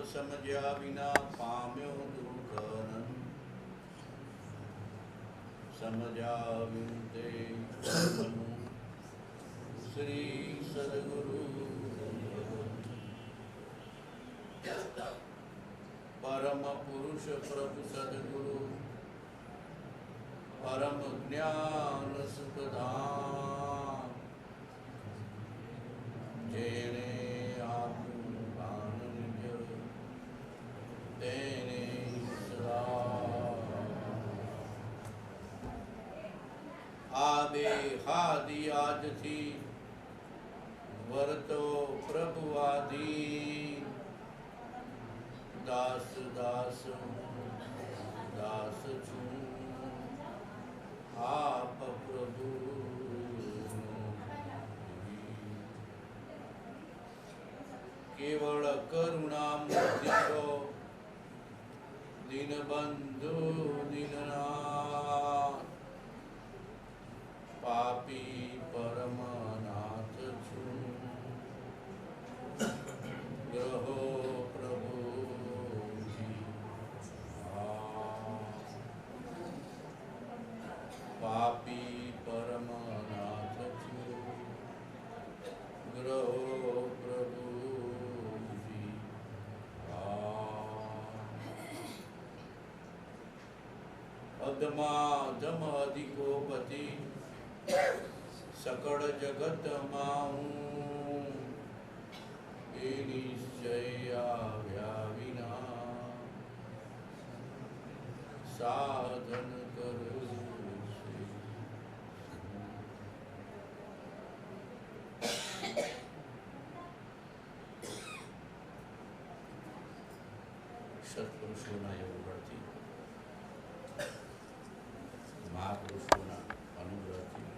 समझ्या विना पाम्यो दुःखनन् समझा विनते श्री सद्गुरु परम पुरुष प्रभु सद्गुरु परम ज्ञान सुखधाम जेने आपनु भान निज तेने सदा आदे हादि आजथी वर्तो प्रभु आदि दास दास दास छू आप प्रभु केवल करुणामूर्ति छो दीनबंधु दीननाथ पापी परमनाथ छू ग्रहो प्रभु पापी परमनाथ छू ग्रहो प्रभु अधमा धम अधिको पति सकल जगत माऊं ए निश्चय आव्या विना साधन करो सत्पुरुषोना योग परથી મહાપુરુષોના અનુગ્રહથી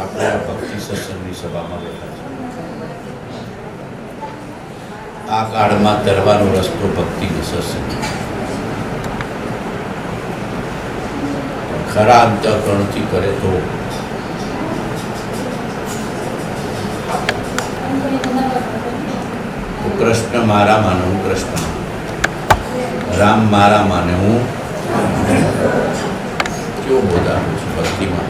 આપણે આ ભક્તિ સત્સંગની સભામાં બેઠા છીએ. આ કાળમાં તરવાનો રસ્તો ભક્તિ સત્સંગ ખરા અંતઃકરણથી કરે તો કૃષ્ણ મારા માને હું કૃષ્ણ, રામ મારા માને હું કેવો બોધાવું છું ભક્તિમાં.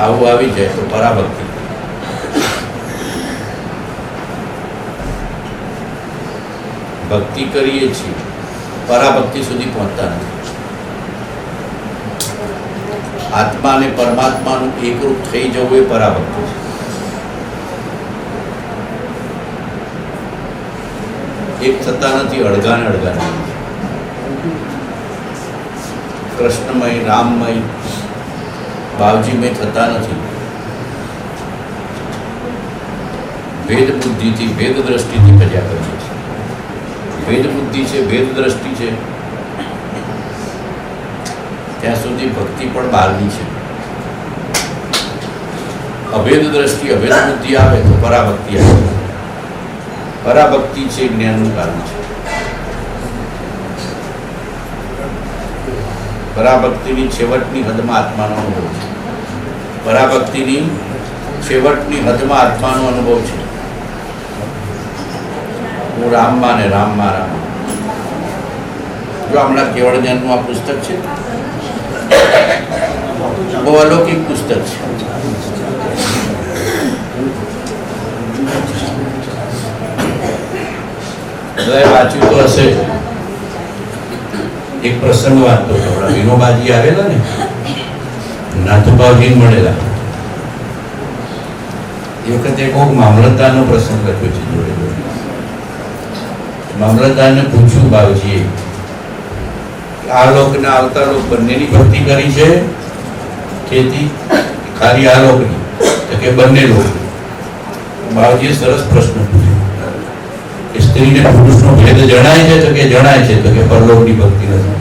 આવું આવી જાય તો પરાભક્તિ. ભક્તિ કરીએ છીએ, પરાભક્તિ સુધી પહોંચતા નથી. આત્મા અને પરમાત્માનું એકરૂપ થઈ જવું એ પરાભક્તિ છે. એક થતા નથી, અડગાને અડગાને. કૃષ્ણમય રામમય બાવજીમય થતા નથી. ભેદ બુદ્ધિથી ભેદ દ્રષ્ટિથી કર્યા કરીએ છીએ. ભેદ બુદ્ધિ છે, ભેદ દ્રષ્ટિ છે, ત્યાં સુધી ભક્તિ પણ બહારની છે. અભેદ દ્રષ્ટિ અભેદ બુદ્ધિ આવે તો પરાભક્તિ આવે. પરાભક્તિ છે જ્ઞાનનું કારણ છે. પરાભક્તિની છેવટની હદમાં આત્માનો અનુભવ છે. પરાભક્તિની છેવટની હદમાં આત્માનો અનુભવ છે. હું રામમાં ને રામમાં રામ. જો હમણાં કેવળ જ્ઞાનનું આ પુસ્તક છે, બહુ અલૌકિક પુસ્તક છે. બધાએ વાંચ્યું તો હશે. એક પ્રસંગ વાંચતો હતો. વિનોબાજી આવેલા ને, નાથુભાવજી મળેલા એ વખતે કોઈક મામલતદારનો પ્રસંગ લખ્યો છે જોડે જોડે. મામલતદારને પૂછ્યું બાવજીએ, આ લોક ને આવતા લોક બંનેની ભક્તિ કરી છે ખેતી ખાલી આ લોકની? તો કે બંને લોક. બાવજીએ સરસ પ્રશ્ન પૂછ્યો કે સ્ત્રીને પુરુષનો ભેદ જણાય છે? તો કે જણાય છે. તો કે પરલોકની ભક્તિ નથી.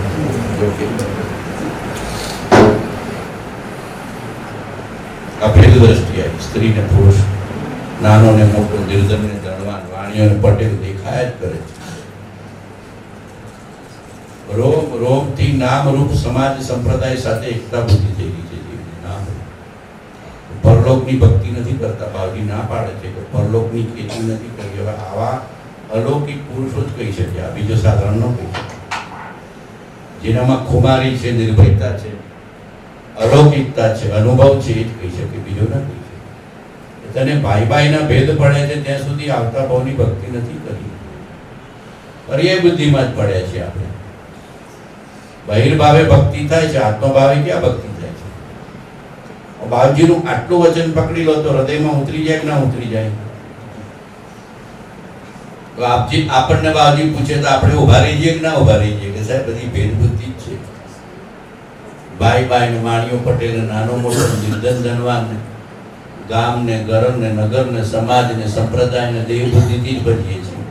આ ભેદ દ્રષ્ટિ આવી. સ્ત્રીને પુરુષ, નાનો ને મોટો, નિર્ધન ને ધનવાન, વાણિયો ને પટેલ દેખાયા જ કરે છે. રોમ રોમથી નામ રૂપ સમાજ સંપ્રદાય સાથે એકતા બુદ્ધિ થઈ ગઈ છે. નામ અલોકની ભક્તિ નથી કરતા. બાવજી ના પાડે છે કે પરલોકની ખેતી નથી કરી. હવે આવા અલૌકિક પુરુષો જ કહી શકે, આ બીજો સાધારણ ન કહી શકે. જેનામાં ખુમારી છે, નિર્ભયતા છે, અલૌકિકતા છે, અનુભવ છે, એ જ કહી શકે, બીજો ના કહી શકે. તને ભાઈ ભાઈના ભેદ પડે છે ત્યાં સુધી આવતા ભાવની ભક્તિ નથી કરી. પર્યાય બુદ્ધિમાં જ પડ્યા છે આપણે. બહિર્ભાવે ભક્તિ થાય છે, આત્મભાવે ક્યાં ભક્તિ થાય છે? બાવજીનું આટલું વચન પકડી લો તો હૃદયમાં ઉતરી જાય કે ના ઉતરી જાય? તો આપણને બાવજી પૂછે તો આપણે ઉભા રહી જઈએ કે ના ઉભા રહી જઈએ? કે સાહેબ બધી ભેદ બુદ્ધિ જ છે. ભાઈ ભાઈ ને માણીઓ પટેલ ને નાનો મોટો નિર્ધન ધનવાન ને ગામ ને ગરમ ને નગર ને સમાજ ને સંપ્રદાય ને દેહ બુદ્ધિથી જ ભજીએ છીએ.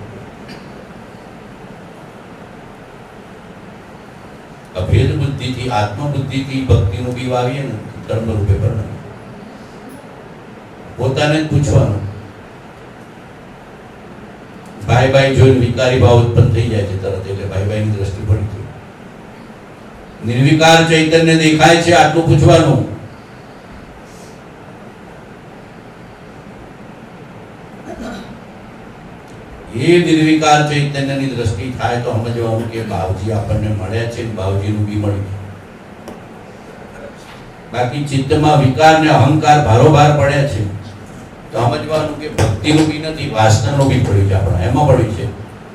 અભેદ બુદ્ધિથી આત્મબુદ્ધિથી ભક્તિનું બી વાવીએ ને કર્મ રૂપે પરિણમે. પોતાને જ પૂછવાનું. ભાઈ ભાઈ જોઈને વિકારી ભાવ ઉત્પન્ન થઈ જાય છે તરત, એટલે ભાઈ ભાઈની દ્રષ્ટિ પડી છે. નિર્વિકાર ચૈતન્ય દેખાય છે, આટલું પૂછવાનું. એ નિર્વિકાર ચૈતન્યની દ્રષ્ટિ થાય તો સમજવાનું કે બાવજી આપણને મળ્યા છે, બાવજીનું બી મળ્યું. બાકી ચિત્તમાં વિકાર ને અહંકાર ભારોભાર પડ્યા છે તો સમજવાનું કે ભક્તિનું બી નથી, વાસનાનું બી પડ્યું છે. આપણા એમાં પડ્યું છે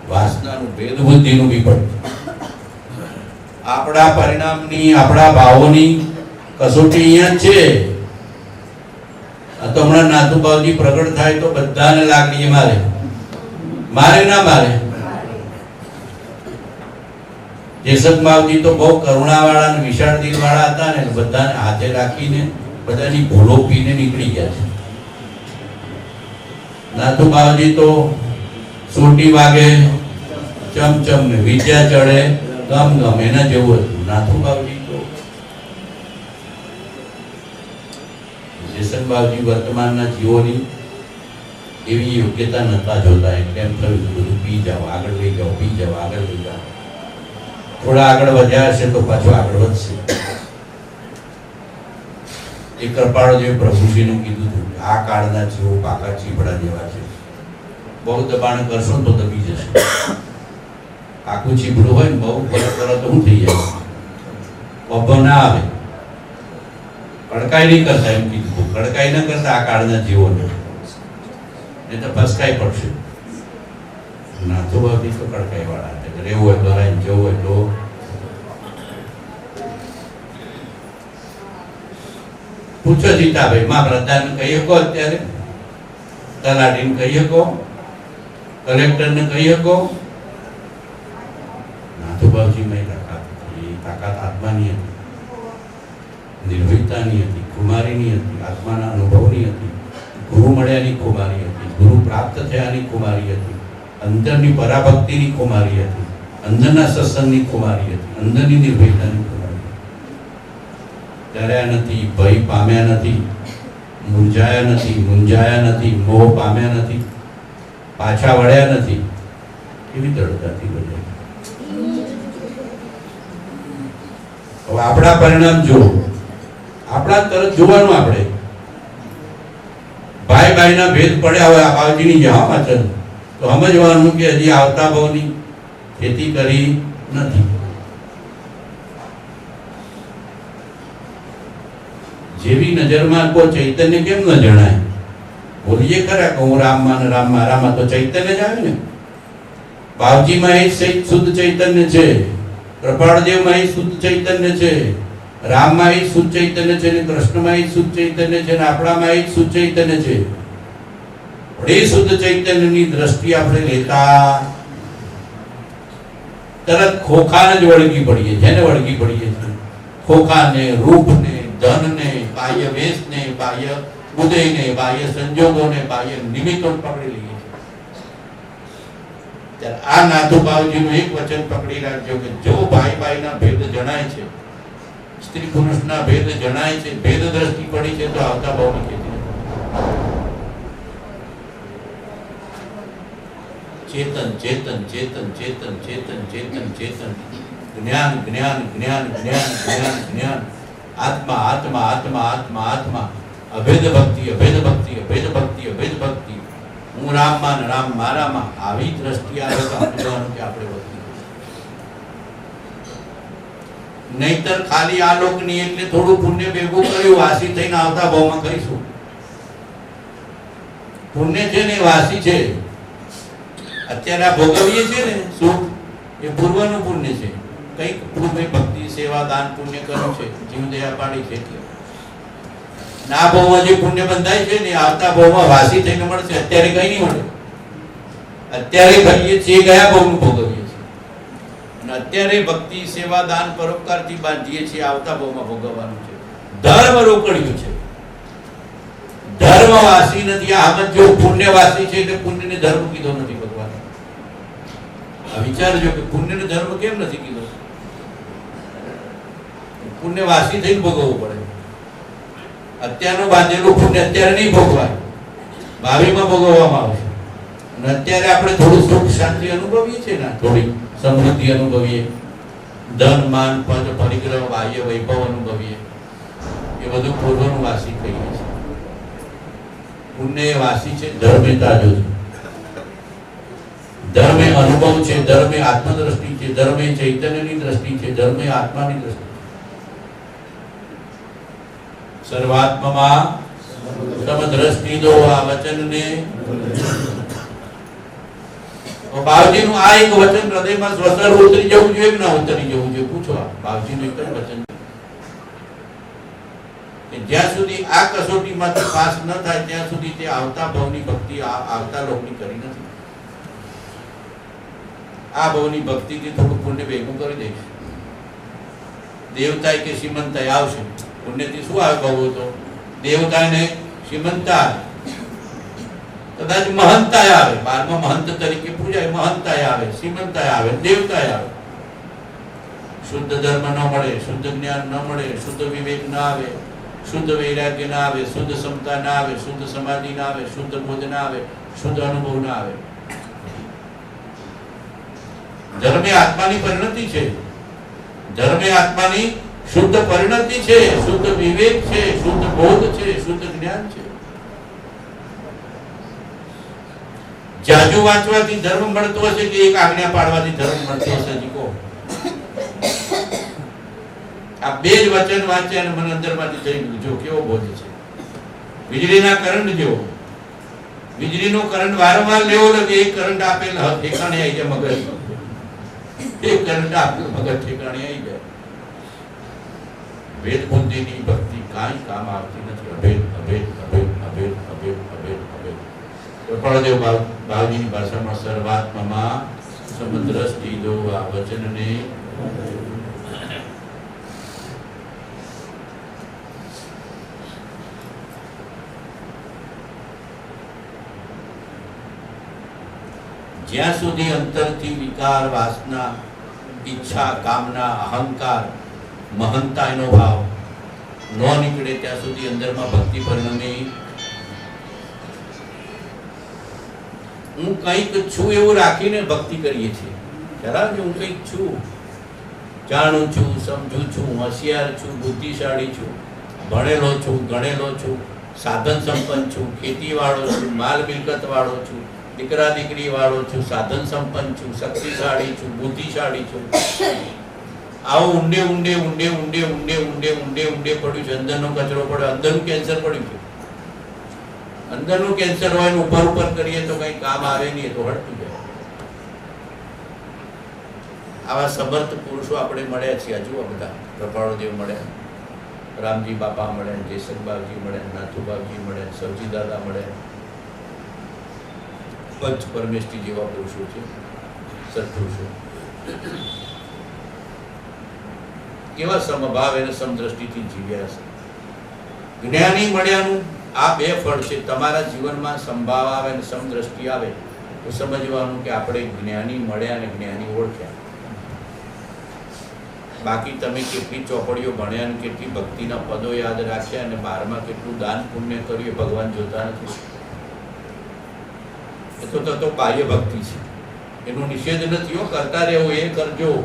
વાસનાનું, ભેદ બુદ્ધિનું બી પડ્યું. આપણા પરિણામની, આપણા ભાવોની કસોટી અહીંયા છે. તો હમણાં નાથુ બાવજી પ્રગટ થાય તો બધાને લાગણી મારે, મારે ના મારે? જેસક બાવજી તો બહુ કરુણાવાળા અને વિશાળ દિલવાળા હતા ને, બધાને હાથે રાખીને બધાની ભૂલો પીને નીકળી ગયા છે. નાથુ બાવજી તો સોટી વાગે ચમચમ ને વિદ્યા ચડે ગમ ગમ, એના જેવું હતું નાથુ બાવજી. તો જેસક બાવજી વર્તમાનના જીવોની એવી યોગ્યતા નતા જોતા, એટલે એમ થયું બધું પી જાઓ, આગળ લઈ જાઓ, પી જાઓ, આગળ લઈ જાઓ. થોડા આગળ વધ્યા હશે તો પાછું આગળ વધશે. એ કૃપાળો જેવું પ્રભુજીનું કીધું હતું કે આ કાળના જીવો પાકા ચીપડા જેવા છે, બહુ દબાણ કરશો તો દબી જશે. આખું ચીપડું હોય ને બહુ ફરક કરો તો શું થઈ જાય? પબ્બો ના આવે. કડકાઈ નહીં કરતા, એમ કીધું. કડકાઈ ના કરતા આ કાળના જીવોને, એ તો ફસકાઈ પડશે. નાથુ બાવજી તો કડકાઈ વાળા હતા. રહેવું હોય તો રાઈ, જવું હોય તો પૂછો જીતાભાઈ, માં પ્રધાન કહી શકો, અત્યારે તલાટીને કહી શકો, કલેક્ટરને કહી શકો. નાથુ બાવજીમાં તાકાત આત્માની હતી, નિર્ભયતાની હતી, કુમારીની હતી, આત્માના અનુભવની હતી, ગુરુ મળ્યાની કુમારી હતી, ગુરુ પ્રાપ્ત થયાની કુમારી હતી, અંદરની પરાભક્તિની કુમારી હતી, અંદરના સત્સંગની કુમારી હતી, અંદરની નિર્ભયતાની કુમારી. ડર્યા નથી, ભય પામ્યા નથી, મૂંઝાયા નથી, મૂંઝાયા નથી, મોહ પામ્યા નથી, પાછા વળ્યા નથી. કેવી દ્રઢતાથી બજાય. હવે આપણા પરિણામ જો આપણા તરત જોવાનું. આપણે ભાઈ ભાઈના ભેદ પડ્યા હોય આ બાવજીની જવા પાછળ, તો સમજવાનું કે હજી આવતા ભાવની ખેતી કરી નથી. જેવી નજરમાં કોઈ ચૈતન્ય કેમ ન જણાય? બોલીએ ખરા કે હું રામમાં ને રામમાં, રામમાં તો ચૈતન્ય જ આવે ને. બાવજીમાં એ શુદ્ધ ચૈતન્ય છે, કૃપાળદેવમાં એ શુદ્ધ ચૈતન્ય છે, રામમાં એ શુદ્ધ ચૈતન્ય છે, કૃષ્ણમાં એ શુદ્ધ ચૈતન્ય છે, આપણામાં એ શુદ્ધ ચૈતન્ય છે. એ શુદ્ધ ચૈતન્યની દ્રષ્ટિ આપણે લેતા તરત ખોખાને જ વળગી પડીએ. જેને વળગી પડીએ છીએ ખોખાને, રૂપને, ધનને, બાહ્ય વેશને, બાહ્ય ઉદયને, બાહ્ય સંજોગોને, બાહ્ય નિમિત્તોને પકડી લઈએ. ત્યારે આ નાથુ બાવજીનું એક વચન પકડી રાખજો કે જો ભાઈ ભાઈના ભેદ જણાય છે, સ્ત્રી પુરુષના ભેદ જણાય છે, ભેદ દ્રષ્ટિ પડી છે, તો આવતા ભાવની ખેતી. ચેતન ચેતન ચેતન ચેતન ચેતન ચેતન ચેતન, જ્ઞાન જ્ઞાન જ્ઞાન જ્ઞાન જ્ઞાન જ્ઞાન, આત્મા આત્મા આત્મા આત્મા આત્મા. અભેદ ભક્તિ, અભેદ ભક્તિ, અભેદ ભક્તિ, અભેદ ભક્તિ, હું રામમાં ને રામ મારામાં, આવી દ્રષ્ટિ આવે તો સમજવાનું કે આપણે ભક્તિ. નહીતર ખાલી આ લોકની એટલે થોડું પુણ્ય ભેગું કર્યું, વાસી થઈને આવતા ભાવમાં કહીશું. પુણ્ય છે ને વાસી છે. અત્યારે આ ભોગવીએ છે ને સુખ, એ પૂર્વનું પુણ્ય છે. કઈક પૂર્વે ભક્તિ, સેવા, દાન, પુણ્ય કર્યું છે, જીવ દયા પાડી છે. ના ભાવમાં જે પુણ્ય બંધાય છે ને આવતા ભાવમાં વાસી થઈને મળશે. અત્યારે કઈ નહીં મળે. અત્યારે કરીએ છીએ ગયા ભાવનું ભોગવીએ છીએ, અને અત્યારે ભક્તિ, સેવા, દાન, પરોપકારથી બાંધીએ છીએ, આવતા ભાવમાં ભોગવવાનું છે. ધર્મ રોકડ્યું છે, ધર્મ વાસી નથી. આ સમજો પુણ્યવાસી છે એટલે પુણ્યને ધર્મ કીધો નથી ભગવાન. આ વિચારજો કે પુણ્યને ધર્મ કેમ નથી કીધો. પુણ્યવાસી થઈને ભોગવવું પડે. અત્યારનું બાંધેલું પુણ્ય અત્યારે નહીં ભોગવાય, ભાવિમાં ભોગવવામાં આવશે. અને અત્યારે આપણે થોડું સુખ શાંતિ અનુભવીએ છીએ ને, થોડી સમૃદ્ધિ અનુભવીએ, ધન, માન, પદ, પરિગ્રહ, બાહ્ય વૈભવ અનુભવીએ, એ બધું પૂર્વનું વાસી કહીએ છીએ. પુણ્ય વાસી છે, ધર્મ એ તાજો છે, ધર્મ એ અનુભવ છે, ધર્મ એ આત્મદ્રષ્ટિ છે, ધર્મ એ ચૈતન્યની દ્રષ્ટિ છે, ધર્મ એ આત્માની દ્રષ્ટિ. સર્વાત્મમાં સમદ્રષ્ટિ દો આ વચનને. બાવજીનું આ એક વચન હૃદયમાં સ્વતર ઉતરી જવું જોઈએ કે ના ઉતરી જવું જોઈએ? પૂછો. બાવજીનું એક જ વચન કે જ્યાં સુધી આ કસોટીમાંથી પાસ ન થાય ત્યાં સુધી તે આવતા ભાવની ભક્તિ આવતા લોકની કરી નથી. આ ભાવની ભક્તિથી થોડું પુણ્ય ભેગું કરી દઈશ. દેવતાય કે શ્રીમંતાય આવશે. પુણ્યથી શું આવે કહું તો? દેવતાય ને શ્રીમંતા, કદાચ મહંતાય આવે, 12મા મહંત તરીકે પૂજાય, મહંતાય આવે, શ્રીમંતાય આવે, દેવતાય આવે. શુદ્ધ ધર્મ ન મળે, શુદ્ધ જ્ઞાન ન મળે, શુદ્ધ વિવેક ન આવે, શુદ્ધ વૈરાગ્ય ના આવે, શુદ્ધ સમતા ના આવે, શુદ્ધ સમાધિ ના આવે, શુદ્ધ બોધ ના આવે, શુદ્ધ અનુભવ ના આવે. ધર્મ એ આત્માની પરિણતિ છે. ધર્મ એ આત્માની શુદ્ધ પરિણતિ છે, શુદ્ધ વિવેક છે, શુદ્ધ બોધ છે, શુદ્ધ જ્ઞાન છે. જાજુ વાંચવાથી ધર્મ મળતો હશે કે એક આજ્ઞા પાડવાથી ધર્મ મળતો હશે? જીકો આ બે જ વચન વાંચ્યા અને મને અંદરમાંથી જઈ જો કેવો બોધ છે. વીજળીના કરંટ જેવો. વીજળીનો કરંટ વારંવાર લેવો લાગે, એક કરંટ આપેલ ઠેકાણે આવી જાય મગજ, એક કરંટ આપેલ મગજ ઠેકાણે આવી જાય. વેદ બુદ્ધિની ભક્તિ કાંઈ કામ આવતી નથી. અભેદ, અભેદ, અભેદ, અભેદ, અભેદ, અભેદ, અભેદ. કૃપાળદેવ બાવજીની ભાષામાં સર્વાત્મામાં સમદ્રષ્ટિ દો આ વચનને. જ્યાં સુધી અંતરથી વિકાર, વાસના, ઈચ્છા, કામના, અહંકાર, મહંતાનો ભાવ ન નીકળે ત્યાં સુધી અંદરમાં ભક્તિ પરિણમે. હું કંઈક છું એવું રાખીને ભક્તિ કરીએ છીએ. ખરા હું કંઈક છું, જાણું છું, સમજુ છું, હોશિયાર છું, બુદ્ધિશાળી છું, ભણેલો છું, ગણેલો છું, સાધન સંપન્ન છું, ખેતી વાળો છું, માલ મિલકત વાળો છું, દીકરા દીકરી વાળો છું, સાધન સંપન્ન છું, શક્તિશાળી છું, બુદ્ધિશાળી છું. આવું ઊંડે ઊંડે ઊંડે ઊંડે ઊંડે ઊંડે ઊંડે ઊંડે પડ્યું છે. અંદરનો કચરો પડ્યો, અંદરનું કેન્સર પડ્યું છે. અંદરનું કેન્સર હોય ને ઉપર ઉપર કરીએ તો કઈ કામ આવે નહીં, તો હટતું જાય. આવા સમર્થ પુરુષો આપણે મળ્યા છીએ. હજુ બધા કૃપાળદેવ મળ્યા, રામજી બાપા મળ્યા, જયસંગબાવજી મળ્યા, નાથુબાવજી મળ્યા, સવજી દાદા મળ્યા, પંચ પરમેષ્ઠી જેવા પુરુષો છે, સત્પુરુષો. કેવા સમભાવ અને સમદ્રષ્ટિથી જીવ્યા છે. જ્ઞાની મળ્યાનું આ બે ફળ છે. તમારા જીવનમાં સંભાવ આવે અને સમદ્રષ્ટિ આવે તો સમજવાનું કે આપણે જ્ઞાની મળ્યા અને જ્ઞાની ઓળખ્યા. બાકી તમે કેટલી ચોપડીઓ ભણ્યા અને કેટલી ભક્તિના પદો યાદ રાખ્યા અને 12માં કેટલું દાન પુણ્ય કર્યું એ ભગવાન જોતા નથી. એ તો બાહ્ય ભક્તિ છે, એનો નિષેધ નથી. કરતા રહેવું, એ કરજો.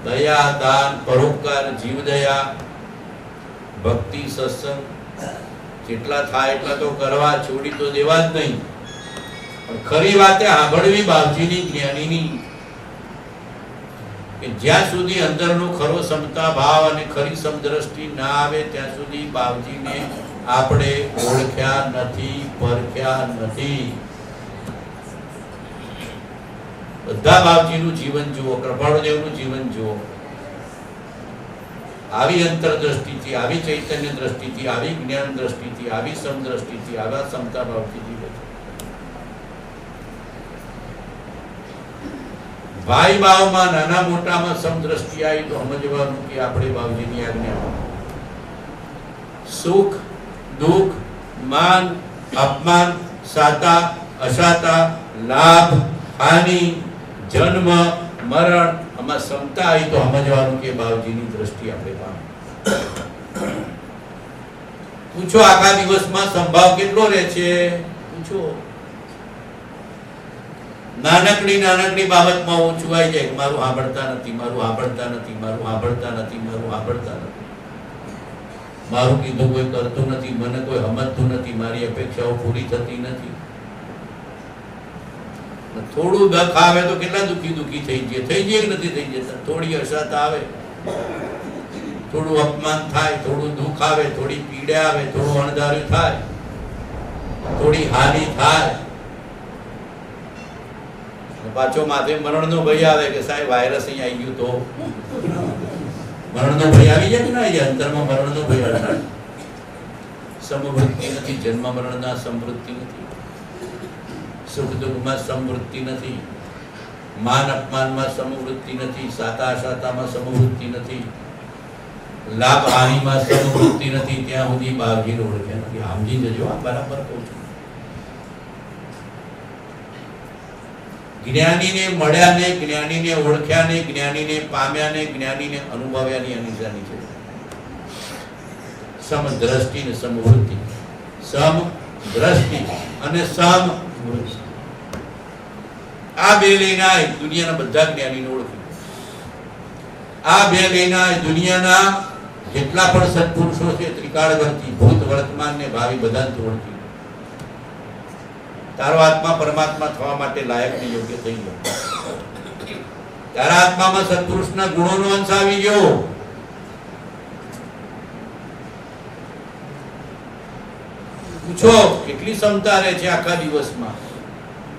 દયા, દાન, પરોપકાર, જીવદયા, ભક્તિ, સત્સંગ, જેટલા થાય એટલા તો કરવા, છોડી તો દેવા જ નહીં. પણ ખરી વાતે સાંભળવી બાપજીની, જ્ઞાનીની, કે જ્યાં સુધી અંદરનો ખરો સમતા ભાવ અને ખરી સમદ્રષ્ટિ ના આવે ત્યાં સુધી બાપજીને આપણે ઓળખ્યા નથી, પરખ્યા નથી. બધા બાપજીનું જીવન જુઓ, કૃપાળુદેવનું જીવન જુઓ. આવી અંતરદ્રષ્ટિથી, આવી ચૈતન્ય દ્રષ્ટિથી, આવી જ્ઞાન દ્રષ્ટિથી, આવી સમદ્રષ્ટિથી, આવા સમતા ભાવથી જીવે છે. ભાઈ ભાવમાં, નાના મોટામાં સમદ્રષ્ટિ આવી તો સમજવાનું કે આપણે બાપજીની આજ્ઞા. સુખ દુઃખ, માન અપમાન, સાતા અસાતા, લાભ હાનિ, જન્મ મરણ, આમાં સમતા આવી તો સમજવાનું કે બાપજીની દ્રષ્ટિ આપણે પામે. પૂછો આખા દિવસમાં સંભાવ કેટલો રહે છે? પૂછો. નાનકડી બાબતમાં ઓછું આવી જાય, મારું સાંભળતા નથી, મારું સાંભળતા નથી, મારું સાંભળતા નથી, મારું સાંભળતા નથી, મારું કીધું કોઈ કરતું નથી, મને કોઈ સમજતું નથી, મારી અપેક્ષાઓ પૂરી થતી નથી. થોડું દુઃખ આવે તો કેટલા દુઃખી થઈ જાય કે નથી થઈ જતા? થોડી અસાતા આવે, થોડું અપમાન થાય, થોડું દુઃખ આવે, થોડી પીડા આવે, થોડું અણધાર્યું થાય, થોડી હાનિ થાય, પાછો માથે મરણનો ભય આવે કે સાહેબ વાયરસ અહીંયા આવી ગયું તો મરણનો ભય આવી જાય કે ના આવી જાય? અંતરમાં મરણનો ભય આવે. સમવૃત્તિ નથી, જન્મ મરણના સમવૃત્તિ નથી, સુખ દુઃખમાં સમવૃત્તિ નથી, માન અપમાનમાં સમવૃત્તિ નથી, સાતા અસાતામાં સમવૃત્તિ નથી, લાભ હાનિમાં સમવૃત્તિ નથી. ત્યાં સુધી બાપજીને ઓળખ્યા નથી. સમજી જજો, આ બરાબર કહું છું. જ્ઞાનીને મળ્યા ને, જ્ઞાનીને ઓળખ્યા ને, જ્ઞાનીને પામ્યા ને, જ્ઞાનીને અનુભવ્યાની આ નિશાની છે. સમદ્રષ્ટિ ને સમવૃત્તિ, સમદ્રષ્ટિ અને સમવૃત્તિ, આ બે લઈને દુનિયાના બધા જ્ઞાનીને ઓળખી. આ બે લઈને દુનિયાના જેટલા પણ સત્પુરુષો છે, ત્રિકાળવર્તી, ભૂત વર્તમાન ને ભાવિ, બધાને ઓળખી. તારો આત્મા પરમાત્મા થવા માટે લાયક ને યોગ્ય થઈ ગયો. તારા આત્મામાં સત્પુરુષના ગુણોનો અંશ આવી ગયો. પૂછો કેટલી ક્ષમતા રહે છે આખા દિવસમાં?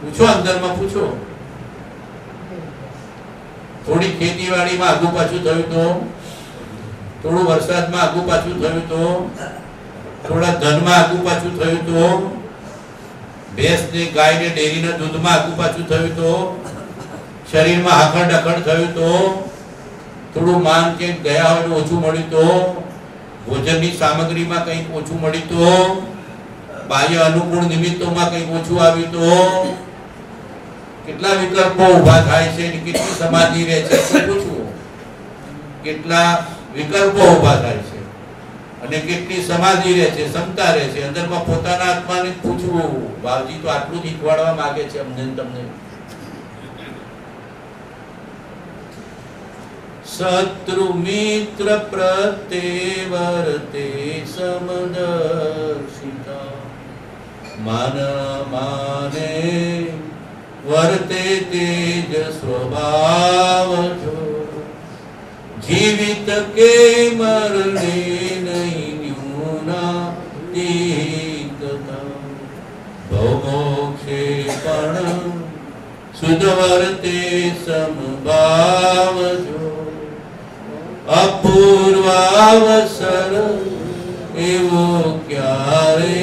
પૂછો, અંદરમાં પૂછો. થોડી ખેતીવાડીમાં આગુ પાછું થયું તો, થોડું વરસાદમાં આગુ પાછું થયું તો, થોડા ધનમાં આગુ પાછું થયું તો, ભેંસ ને ગાય ને ડેરીના દૂધમાં આગુ પાછું થયું તો, શરીરમાં હાકડ ડખડ થયું તો, થોડું માન કે ગયા હોય ઓછું મળ્યું તો, ભોજનની સામગ્રીમાં કંઈક ઓછું મળ્યું તો, બાહ્ય અનુકૂળ નિમિત્તોમાં કંઈક ઓછું આવ્યું તો, કેટલા વિકલ્પો ઉભા થાય છે, કેટલી સમાધિ રહે છે, પૂછવું. કેટલા વિકલ્પો ઉભા થાય છે અને કેટલી સમાધિ રહે છે, ક્ષમતા રહે છે. અંદરમાં પોતાના આત્માને પૂછવું. બાપજી તો આટલું જ શીખવાડવા માંગે છે અમને તમને. શત્રુ મિત્ર પ્રત્યે વર્તે સમદર્શિતા, માન માને વર્તે તેજ સ્વભાવ જો, જીવિત કે મરણે નહીં ન્યૂના તીકતા, ભવમોક્ષે પણ સુધ વર્તે સમભાવ જો, અપૂર્વાવસર એવો ક્યારે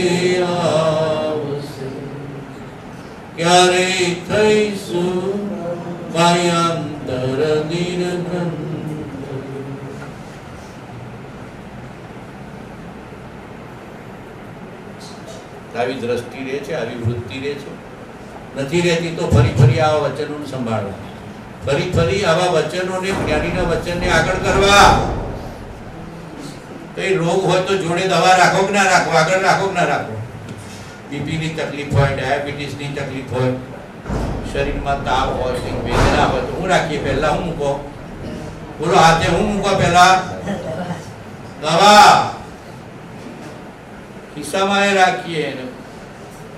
આવશે, ક્યારે થઈશું કાયાંતર નિર્ગ્રંથ. આવી દ્રષ્ટિ રહે છે, આવી વૃત્તિ રહે છે. નથી રહેતી તો ફરી આવા વચનોને સંભાળવા, ફરી આવા વચનોને, જ્ઞાનીના વચનને આગળ કરવા. કઈ રોગ હોય તો જોડે દવા રાખો કે ના રાખો, આગળ રાખો કે ના રાખો. બીપીની તકલીફ હોય, ડાયાબિટીસની તકલીફ હોય, શરીરમાં તાવ હોય, વેદના હોય તો હું રાખીએ? પહેલા હું મૂકો? બોલો, હાથે હું મૂકો? પહેલા દવા. ખિસ્સામાં એ રાખીએ ને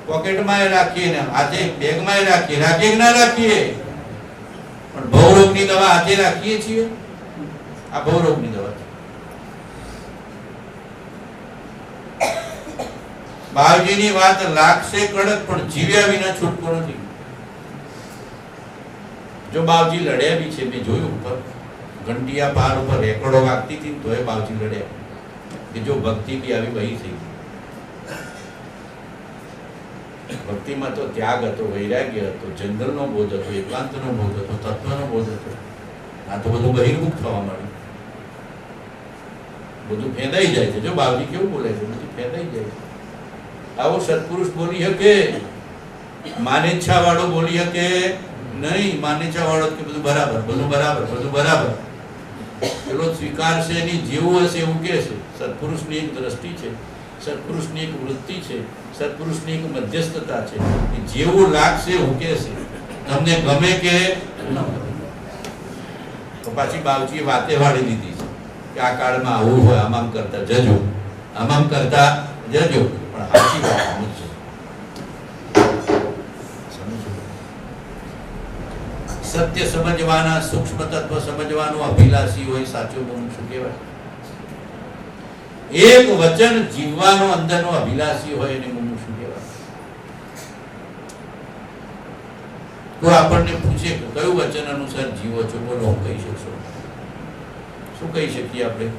પોકેટમાં એ રાખીએ ને હાથે બેગમાં એ રાખીએ કે ના રાખીએ? પણ ભવરોગની દવા હાથે રાખીએ છીએ. આ ભવરોગની દવા છે. બાવજીની વાત લાગશે કડક, પણ જીવ્યા વિના છૂટકો નથી. જો બાવજી લડ્યા બી છે, મેં જોયું ઉપર ઘંટિયા પાર ઉપર રેકડો વાગતી હતી તોય બાવજી લડ્યા કે જો ભક્તિ બી આવી બહી થઈ. ભક્તિમાં તો ત્યાગ હતો, વૈરાગ્ય હતો, જંગલનો બોધ હતો, એકાંતનો બોધ હતો, તત્વનો બોધ હતો. આ તો બધું બહિર્મુખ થવા માંડ્યું. બધું ફેંદાઈ જાય છે. જો બાવજી કેવું બોલે છે, બધું ફેંદાઈ જાય છે. આવો સત્પુરુષ બોલી શકે, માનેચ્છા વાળો બોલી શકે નહીં. માનેચ્છા વાળો કે બધું બરાબર, બધું બરાબર, બધું બરાબર. પેલો સ્વીકારશે નહીં, જેવું હશે એવું કે છે. સત્પુરુષની એક દ્રષ્ટિ છે, સત્પુરુષની એક વૃત્તિ છે, સત્પુરુષની એક મધ્યસ્થતા છે. જેવું લાગશે એવું કે છે. તમને ગમે કે ન ગમે. તો પાછી બાવજીએ વાતે વાળી લીધી છે કે આ કાળમાં આવું હોય, આમ કરતા જજો, આમ કરતા જજો. પણ સાચી વાત સમજો. સત્ય સમજવાના, સૂક્ષ્મ તત્વ સમજવાનું અભિલાષી હોય સાચું મનુષ્ય કહેવાય. એક વચન જીવવાનો અંદરનો અભિલાષી હોય એને મનુષ્ય કહેવાય. તો આપણને પૂછે કે કયું વચન અનુસાર જીવો છો, બોલો, કહી શકશો? શું કહી શકીએ આપણે?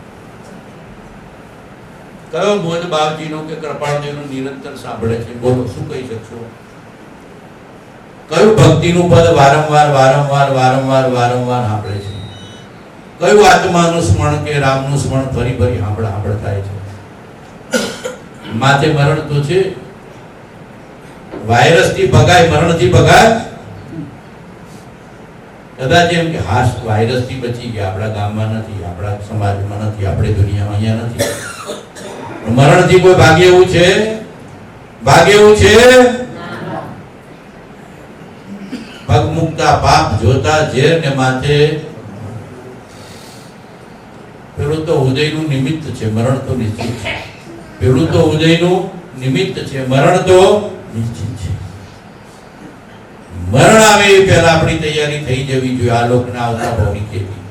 કયો બોધ બાવજીનો કે કૃપાળદેવનો નિરંતર સાંભળે છે, બોલો, શું કહી શકશો? કયું ભક્તિનું પદ વારંવાર વારંવાર વારંવાર વારંવાર સાંભળે છે? કયું આત્માનું સ્મરણ કે રામનું સ્મરણ ફરી ફરી સાંભળ થાય છે? માથે મરણ તો છે. વાયરસ થી ભગાય, મરણ થી ભગાય? કદાચ એમ કે હાશ વાયરસ થી બચી ગયા, આપણા ગામમાં નથી, આપણા સમાજમાં નથી, આપણી દુનિયામાં અહીંયા નથી. મરણ થી કોઈ ભાગ્ય એવું છે? ભાગ્ય એવું છે? પગ મુકતા પાપ જોતા ઝેર ને માથે. પેલું તો ઉદયનું નિમિત્ત છે, મરણ તો નિશ્ચિત છે. પેલું તો ઉદયનું નિમિત્ત છે, મરણ તો નિશ્ચિત છે. મરણ આવે એ પહેલા આપણી તૈયારી થઈ જવી જોઈએ. આ લોકના આવતા ભવની ખેતી,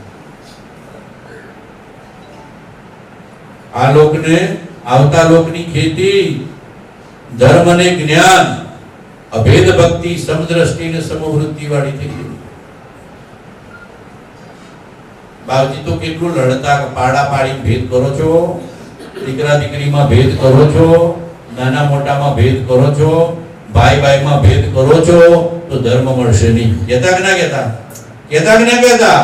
આ લોકને આવતા લોકની ખેતી, ધર્મ અને જ્ઞાન, અભેદ ભક્તિ, સમદ્રષ્ટિ ને સમવૃત્તિ વાળી થઈ ગઈ. બાવજી તો કેટલું લડતા, પાડા પાડી ભેદ કરો છો, દીકરા દીકરીમાં ભેદ કરો છો, નાના મોટામાં ભેદ કરો છો, ભાઈ ભાઈમાં ભેદ કરો છો, તો ધર્મ મળશે નહીં. કહેતા કે ના કહેતા? કહેતા કે ના કહેતા?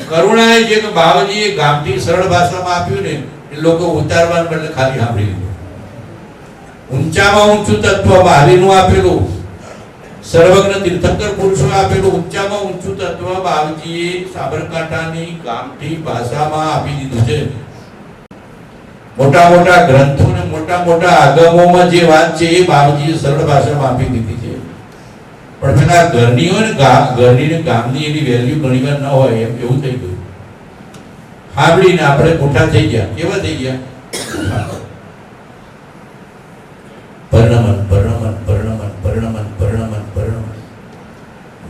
કરુણા એ જે બાવજીએ ગામથી સરળ ભાષામાં આપ્યું ને, એ લોકો ઉતારવાને બદલે ખાલી સાંભળી લીધું. ઊંચામાં ઊંચું તત્વ બાવીનું આપેલું, સર્વજ્ઞ તીર્થંકર પુરુષો આપેલું ઊંચામાં ઊંચું તત્વ બાવજીએ સાબરકાંઠાની ગામઠી ભાષામાં આપી દીધું છે. મોટા મોટા ગ્રંથો ને મોટા મોટા આગમોમાં જે વાત છે એ બાવજીએ સરળ ભાષામાં આપી દીધી છે. પણ પેલા ઘરની હોય ને, ઘરની ને ગામની એની વેલ્યુ ઘણીવાર ન હોય, એમ એવું થઈ ગયું. સાંભળીને આપણે મોટા થઈ ગયા. કેવા થઈ ગયા? પરણમન પરણમન પરણમન પરણમન પરણમન પરણમન.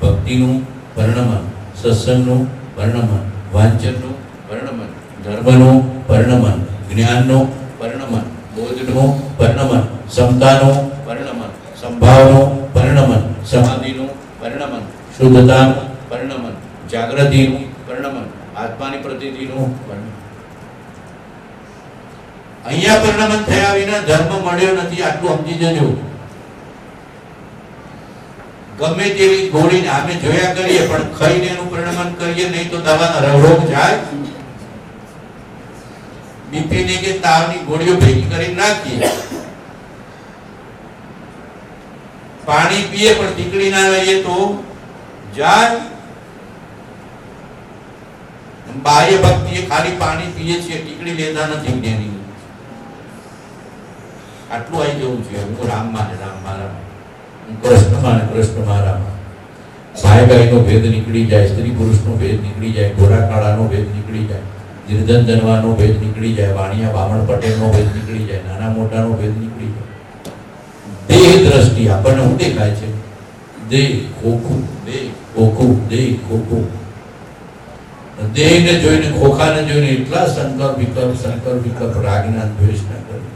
ભક્તિનું પરણમન, સત્સંગનું પરણમન, વાંચનનું પરણમન, ધર્મનું પરણમન, જ્ઞાનનું પરણમન, બોધનું પરણમન, સમતાનું પરણમન, સંભાવનું પરણમન, સમાધિનું પરણમન, શુદ્ધતાનું પરણમન, જાગૃતિનું પરણમન, આત્માની પ્રતીતિનું પરણમન. અહીંયા પરણમન થયા વિના ધર્મ મળ્યો નથી. આટલું સમજી જજો. ગમે તેવી ગોળીને અમે જોયા કરીએ, પણ ખાઈને એનું પરણમન કરીએ નહીં તો દવાના રોગ જાય. બીપી ની કે તાવની ગોળીઓ ભેગી કરી નાખીએ, પાણી પીએ પણ ટીકડી ના લઈએ તો જાય. બાહ્ય ભક્તિ ખાલી પાણી પીએ છીએ, ટીકડી લેતા નથી જ્ઞાની. આટલું આવી જવું જોઈએ. હું રામ માને રામ મારા, હું કૃષ્ણ માને કૃષ્ણ મારા. ભાઈ ભાઈ નો ભેદ નીકળી જાય, સ્ત્રી પુરુષ નો ભેદ નીકળી જાય, ગોરા કાળા નો ભેદ નીકળી જાય. નિર્ધન ધનવાનો ભેદ નીકળી જાય, વાણિયા બામણ પટેલનો ભેદ નીકળી જાય, નાના મોટાનો ભેદ નીકળી જાય. દેહ દ્રષ્ટિ આપણને શું દેખાય છે? દેહ ખોખું, દેહ ખોખું, દેહ ખોખું. દેહને જોઈને, ખોખાને જોઈને એટલા સંકલ્પ વિકલ્પ રાગના દ્વેષના કરે છે.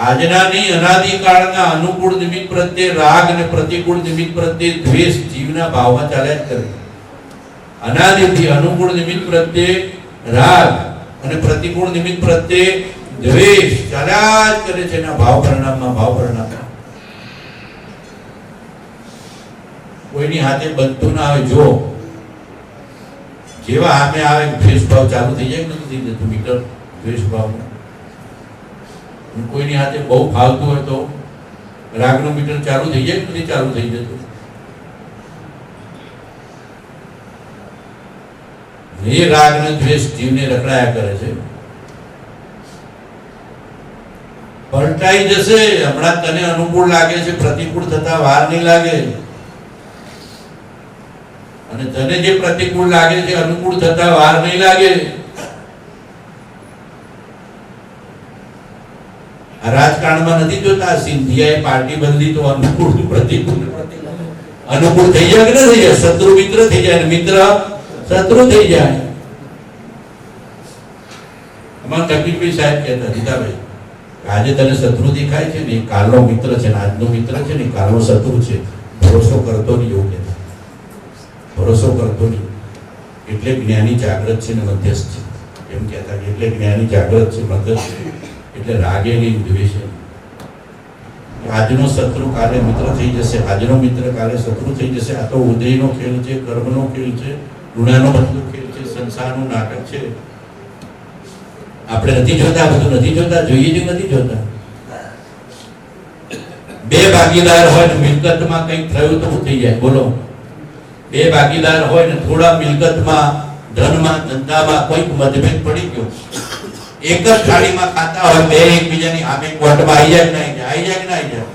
આજના નહીં, અનાદિકાળના અનુકૂળ નિમિત્ત પ્રત્યે રાગ અને પ્રતિકૂળ નિમિત્ત પ્રત્યે દ્વેષ જીવના ભાવમાં ચાલ્યા જ કરે. અનાદિથી અનુકૂળ નિમિત્ત પ્રત્યે રાગ અને પ્રતિકૂળ નિમિત્ત પ્રત્યે દ્વેષ ચાલ્યા જ કરે છે. એના ભાવ પરિણામમાં કોઈની હાથે બનતું ના આવે. જો જેવા સામે આવે દ્વેષ ભાવ ચાલુ થઈ જાય, નથી થઈ જતું મીટર દ્વેષ ભાવ. કોઈની હાથે બહુ ફાવતું હોય તો રાગનું મીટર ચાલુ થઈ જાય, નથી ચાલુ થઈ જતું. એ રાગ ને દ્વેષ જીવને રખડાયા કરે છે. પલટાઈ જશે. હમણાં તને અનુકૂળ લાગે છે, પ્રતિકૂળ થતા વાર નહીં લાગે. અને તને જે પ્રતિકૂળ લાગે છે, અનુકૂળ થતા વાર નહીં લાગે. આ રાજકારણમાં નથી જોતા, સિંધિયાએ પાર્ટી બદલી તો અનુકૂળ પ્રતિકૂળ અનુકૂળ થઈ જાય કે ન થઈ જાય? શત્રુ મિત્ર થઈ જાય, મિત્ર શત્રુ થઈ જાય. અમારા તકલીફભાઈ સાહેબ કહેતા, દીદાભાઈ આજે તને શત્રુ દેખાય છે ને, કાલનો મિત્ર છે ને, આજનો મિત્ર છે ને, કાલનો શત્રુ છે. ભરોસો કરતો નહીં, એવું કહેતા. ભરોસો કરતો નહીં. એટલે જ્ઞાની જાગૃત છે ને મધ્યસ્થ છે એમ કહેતા. એટલે જ્ઞાની જાગૃત છે, મધ્યસ્થ છે. એટલે રાગે નહીં, દ્વેષે નહીં. આજનો શત્રુ કાલે મિત્ર થઈ જશે, આજનો મિત્ર કાલે શત્રુ થઈ જશે. આ તો ઉદયનો ખેલ છે, કર્મનો ખેલ છે, ઋણાનો બધો ખેલ છે, સંસારનું નાટક છે. આપણે નથી જોતા, બધું નથી જોતા, જોઈએ જ નથી જોતા. બે ભાગીદાર હોય ને મિલકતમાં કંઈક થયું તો થઈ જાય. બોલો, બે ભાગીદાર હોય ને થોડા મિલકતમાં, ધનમાં, ધંધામાં કોઈક મતભેદ પડી ગયો, એક જ થાળીમાં ખાતા હોય, બે એકબીજાની સામે કોર્ટમાં આવી જાય કે ના આવી જાય કે ના આવી જાય.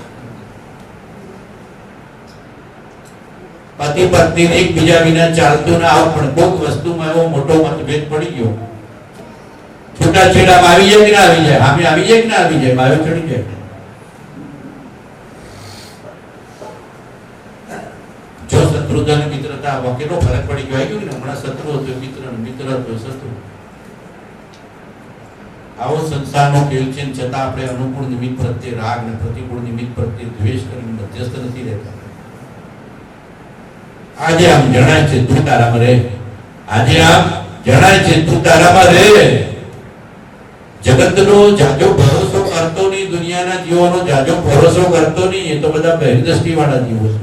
પતિ પત્ની એકબીજા વિના ચાલતું ના આવે, પણ કોઈક વસ્તુમાં એવો મોટો મતભેદ પડી ગયો, છૂટાછેડામાં આવી જાય કે ના આવી જાય? સામે આવી જાય કે ના આવી જાય? બાયો ચડી જાય. જો શત્રુતા અને મિત્રતા કેટલો ફરક પડી ગયો. આવી ગયો ને હમણાં શત્રુ હતો મિત્ર, મિત્ર હતો શત્રુ. આવો સંસારનો ખેલ છે, છતાં આપણે અનુકૂળ નિમિત્ત પ્રત્યે રાગ અને પ્રતિકૂળ નિમિત્ત પ્રત્યે દ્વેષ કરીને મધ્યસ્થ નથી રહેતા. આજે આમ જણાય છે તું તારામાં રહે. આજે આમ જણાય છે તું તારામાં રહે. જગતનો જાજો ભરોસો કરતો નહીં, દુનિયાના જીવોનો જાજો ભરોસો કરતો નહીં. એ તો બધા બહિર્દૃષ્ટિ વાળા જીવો છે.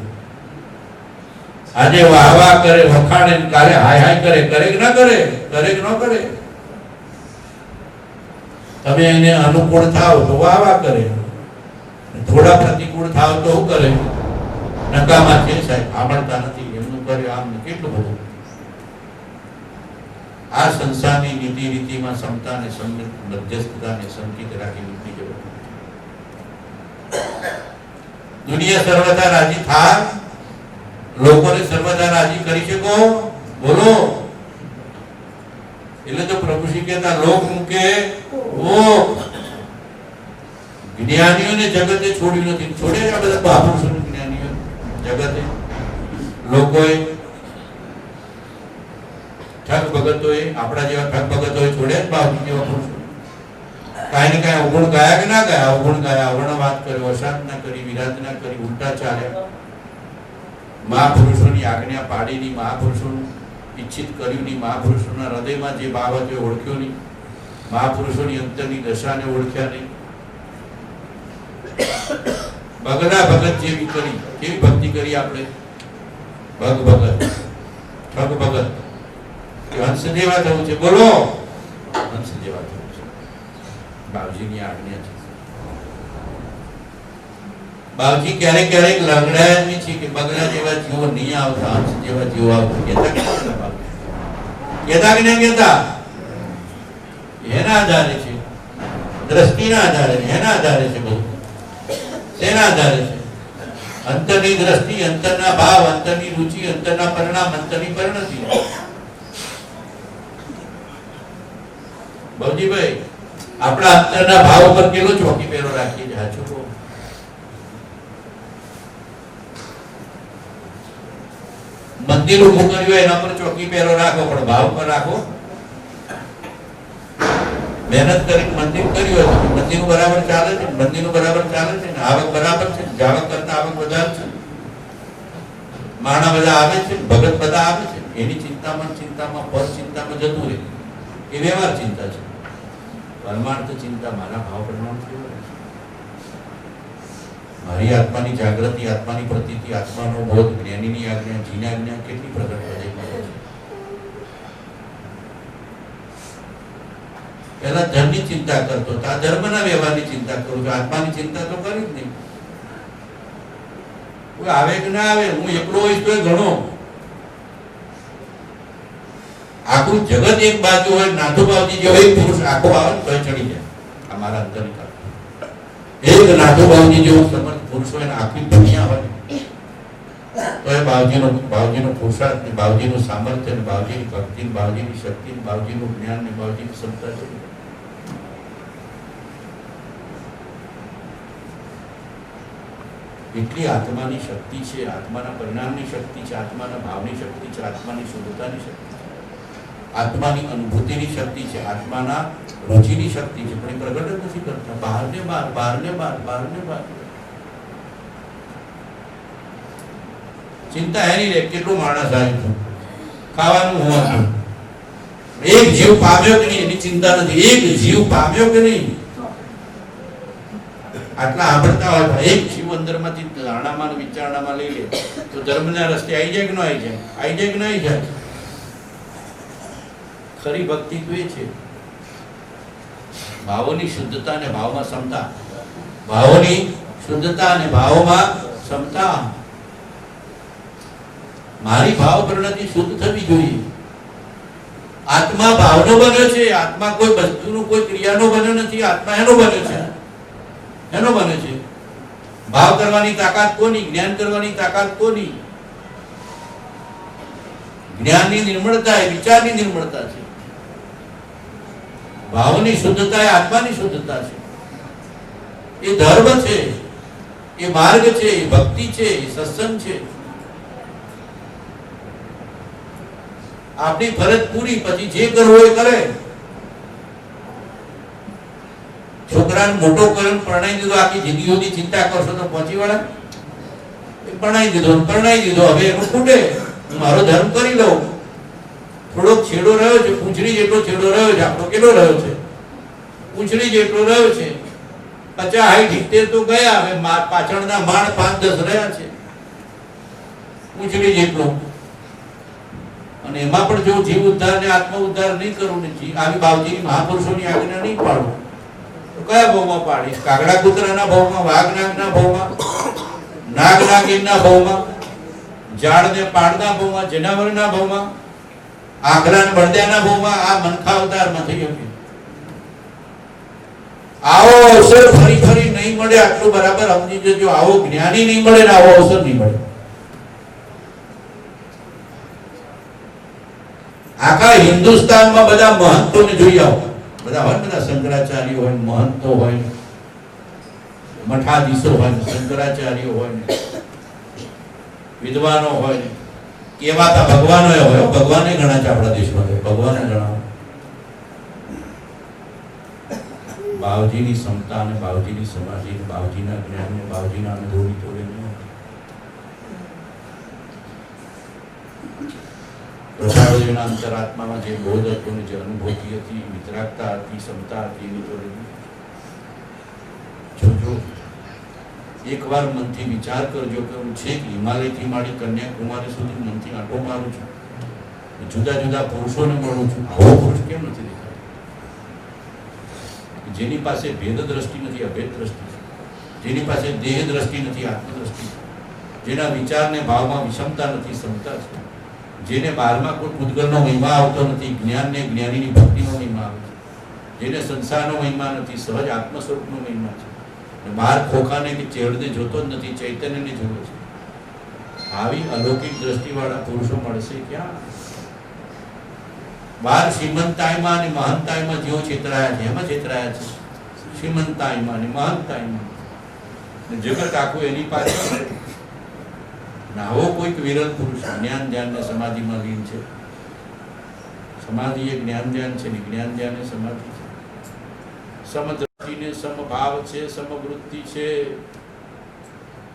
આજે વાહ વાહ કરે, વખાણે, કાલે હાય હાય કરે. કરે કે ના કરે? કરે કે ન કરે? તમે એને અનુકૂળ થાવ તો વાહ વાહ કરે, થોડા પ્રતિકૂળ થાવ તો શું કરે? નકામા છે સાહેબ, સાંભળતા નથી, એમનું કર્યું આમ કેટલું બધું. આ સંસારની નીતિ રીતિમાં સમતા ને મધ્યસ્થતાને સંકિત રાખી નીકળી જવું. દુનિયા સર્વદા રાજી થાય, લોકોને સર્વદા રાજી કરી શકો. બોલો. એટલે તો પ્રભુ શ્રી કહેતા લોક મૂકે ઓ. જ્ઞાનીઓને જગતે છોડ્યું નથી. છોડ્યા છે બધા મહાપુરુષો જ્ઞાનીઓ જગતે. લોકોએ ઠગ ભગતોએ, આપણા જેવા ઠગ ભગતોએ છોડ્યા જ બાપુ જેવા પુરુષો. કાંઈ ને કાંઈ અવગુણ ગાયા કે ના ગાયા? અવગુણ ગાયા, અવર્ણ વાત કર્યો, અશાંત કરી, વિરાટ ના કરી, ઉલટા ચાલ્યા. મહાપુરુષોની આજ્ઞા પાડીની, મહાપુરુષોનું ઈચ્છિત કર્યું નહીં, મહાપુરુષોના હૃદયમાં જે ભાવ હતો ઓળખ્યો નહીં, મહાપુરુષોની અંતરની દશાને ઓળખ્યા નહીં. ભગના ભગત જેવી કરી, કેવી ભક્તિ કરી આપણે? ભગ ભગત, ઠગ ભગત. હંસ જેવા થવું છે. બોલો, હંસ જેવા થવું છે. બાવજીની આજ્ઞા છે. બાવજી ક્યારેક ક્યારેક લંગડાયા છે કે બગડા જેવા જીવો નહીં આવતા, હંસ જેવા જીવો આવતા. કહેતા કે નહીં કહેતા? એના આધારે છે, દ્રષ્ટિના આધારે, એના આધારે છે. બધું શેના આધારે છે? અંતરની દ્રષ્ટિ, અંતરના ભાવ, અંતરની રુચિ, અંતરના પરિણામ, અંતરની પરિણતિ. ભવજીભાઈ આપણા અંતરના ભાવ પર કેટલો ચોકી પહેરો રાખીએ છે? હાચું કહો. મંદિર ઊભું કર્યું હોય એના પર ચોકી પહેરો રાખો, પણ ભાવ પર રાખો. મહેનત કરી મંદિર કર્યું હોય મંદિરનું બરાબર ચાલે છે, મંદિરનું બરાબર ચાલે છે, આવક બરાબર છે, જાવક કરતા આવક વધારે છે, માણા બધા આવે છે, ભગત બધા આવે છે, એની ચિંતામાં પર ચિંતામાં જતું રહે. એ વ્યવહાર ચિંતા છે. પરમાર્થ ચિંતા મારા ભાવ પરિણામ કેવો રહે છે? મારી આત્માની જાગૃતિ, આત્માની પ્રતીતિ, આત્માનો બોધ, જ્ઞાનીની આજ્ઞા, જીની આજ્ઞા કેટલી પ્રગટ થઈ છે? પહેલા ધર્મની ચિંતા કરતો હતો, આ ધર્મના વ્યવહારની ચિંતા કરું છું. આત્માની ચિંતા તો કરી જ નહીં. કોઈ આવે કે ના આવે, હું એકલો હોઈશ તો ઘણો. આખું જગત એક બાજુ હોય, નાથુબાવજી જેવો એક પુરુષ આખો આવે તો ચડી જાય. આ મારા અંતરની વાત. એક નાથુબાવજી જેવો સમર્થ પુરુષ હોય ને આખી દુનિયા હોય તો એ બાવજીનો પુરુષાર્થ ને બાવજીનું સામર્થ્ય ને બાવજીની ભક્તિ ને બાવજીની શક્તિ ને બાવજીનું જ્ઞાન ને બાવજીની ક્ષમતા છે. એટલી આત્માની શક્તિ છે, આત્માના પરિણામની શક્તિ છે, આત્માના ભાવની શક્તિ છે, આત્માની શુદ્ધતાની શક્તિ છે, આત્માની અનુભૂતિની શક્તિ છે, આત્માના રુચિની શક્તિ છે, પણ એ પ્રગટ જ નથી કરતા. બહારને બહાર ચિંતા એની રે કેટલું માણસ આવ્યું, ખાવાનું હોવાનું, એક જીવ પામ્યો કે નહીં એની ચિંતા નથી. એક જીવ પામ્યો કે નહીં આટલા સાંભળતા હોય, એક જીવ અંદરમાંથી ધારણામાં વિચારણામાં લઈ લે તો ધર્મના રસ્તે આવી જાય કે ન આવી જાય? આવી જાય કે ન આવી જાય? ખરી ભક્તિ તો એ છે ભાવોની શુદ્ધતા અને ભાવમાં ક્ષમતા, ભાવોની શુદ્ધતા અને ભાવમાં ક્ષમતા. મારી ભાવ પ્રણતિ શુદ્ધ થવી જોઈએ. આત્મા ભાવનો બન્યો છે, આત્મા કોઈ વસ્તુનો કોઈ ક્રિયાનો બન્યો નથી. આત્મા એનો બન્યો છે, એનો બન્યો છે. ભાવ કરવાની તાકાત કોની? જ્ઞાન કરવાની તાકાત કોની? જ્ઞાનની નિર્મળતા એ વિચારની નિર્મળતા છે. ભાવની શુદ્ધતા એ આત્માની શુદ્ધતા છે. એ ધર્મ છે, એ માર્ગ છે, એ ભક્તિ છે, એ સત્સંગ છે. આપણી ફરજ પૂરી, પછી જે કરવું એ કરે. છોકરાને મોટો કર્યો, પરણાઈ દીધો, આખી જિંદગી સુધી ચિંતા કરશો તો પહોંચી વળે? પરણાઈ દીધો, હવે એનું ખૂટે, હું મારો ધર્મ કરી લઉં. થોડોક છેડો રહ્યો છે, પૂંછડી જેટલો છેડો રહ્યો છે. આપણો કેટલો રહ્યો છે? પૂંછડી જેટલો રહ્યો છે. 50, 60 તો ગયા, હવે પાછળના માળ 5-10 રહ્યા છે પૂંછડી જેટલો. અને એમાં પણ જો જીવ ઉદ્ધાર ને આત્મ ઉદ્ધાર નહીં કરું ને આવી બાવજીની મહાપુરુષોની આજ્ઞા નહીં પાડું તો કયા ભાવમાં પાડીશ? કાગડા કૂતરાના ભાવમાં, વાઘ નાગના ભાવમાં, નાગ નાગીનના ભાવમાં, ઝાડ ને પાડના ભાવમાં, જનાવરના ભાવમાં, આંખલા ને બળદિયાના ભાવમાં? આ મનખા અવતારમાં થઈ શકે. આવો અવસર ફરી નહીં મળે. આટલું બરાબર સમજી જજો. આવો જ્ઞાની નહીં મળે ને આવો અવસર નહીં મળે. આખા હિન્દુસ્તાનમાં બધા મહંતોને જોઈ આવો. બધા હોય, બધા શંકરાચાર્ય હોય, મહંતો હોય, મઠાધીશો હોય, શંકરાચાર્ય હોય, વિદ્વાનો હોય, કેવાતા ભગવાનો હોય. ભગવાને ઘણા છે આપણા દેશમાં, ભગવાને ઘણા. બાવજીની ક્ષમતા અને બાવજીની સમાધિ, બાવજીના જ્ઞાન ને બાવજીના અનુભવની જોડે પ્રસાદોના અંતરાત્મામાં જે બોધ હતો ને જે અનુભૂતિ હતી, વિતરાગતા હતી, ક્ષમતા હતી, એની જોડે જોજો. એકવાર મનથી વિચાર કરજો કે હું છેક હિમાલયથી માંડી કન્યાકુમારી સુધી મનથી આંટો મારું છું, જુદા જુદા પુરુષોને મળું છું. આવો પુરુષ કેમ નથી દેખાતો? જેની પાસે ભેદ દ્રષ્ટિ નથી, અભેદ દ્રષ્ટિ છે. જેની પાસે દેહ દ્રષ્ટિ નથી, આત્મદ્રષ્ટિ છે. જેના વિચારને ભાવમાં વિષમતા નથી, ક્ષમતા છે. જેને બહારમાં કોઈ પૂતગલનો મહિમા આવતો નથી, જ્ઞાનને જ્ઞાનીની ભક્તિનો મહિમા આવે છે. જેને સંસારનો મહિમા નથી, સહજ આત્મ સ્વરૂપનો મહિમા છે. બહાર ખોખાને કે ચેડને જોતો જ નથી, ચૈતન્યને જોવે છે. આવી અલૌકિક દ્રષ્ટિવાળા પુરુષો મળશે ક્યાં? બહાર શ્રીમંતાઈમાં અને મહંતાઈમાં જેઓ છેતરાયા છે એમાં છેતરાયા છે. શ્રીમંતાઈમાં અને મહંતાઈમાં જગત આખું એની પાછળ. આવો કોઈક વિરલ પુરુષ જ્ઞાન ધ્યાન ને સમાધિમાં લીન છે. સમાધિ એ જ્ઞાન ધ્યાન છે ને જ્ઞાન ધ્યાન એ સમાધિ છે. સમદ્રષ્ટિ ને સમભાવ છે, સમવૃત્તિ છે.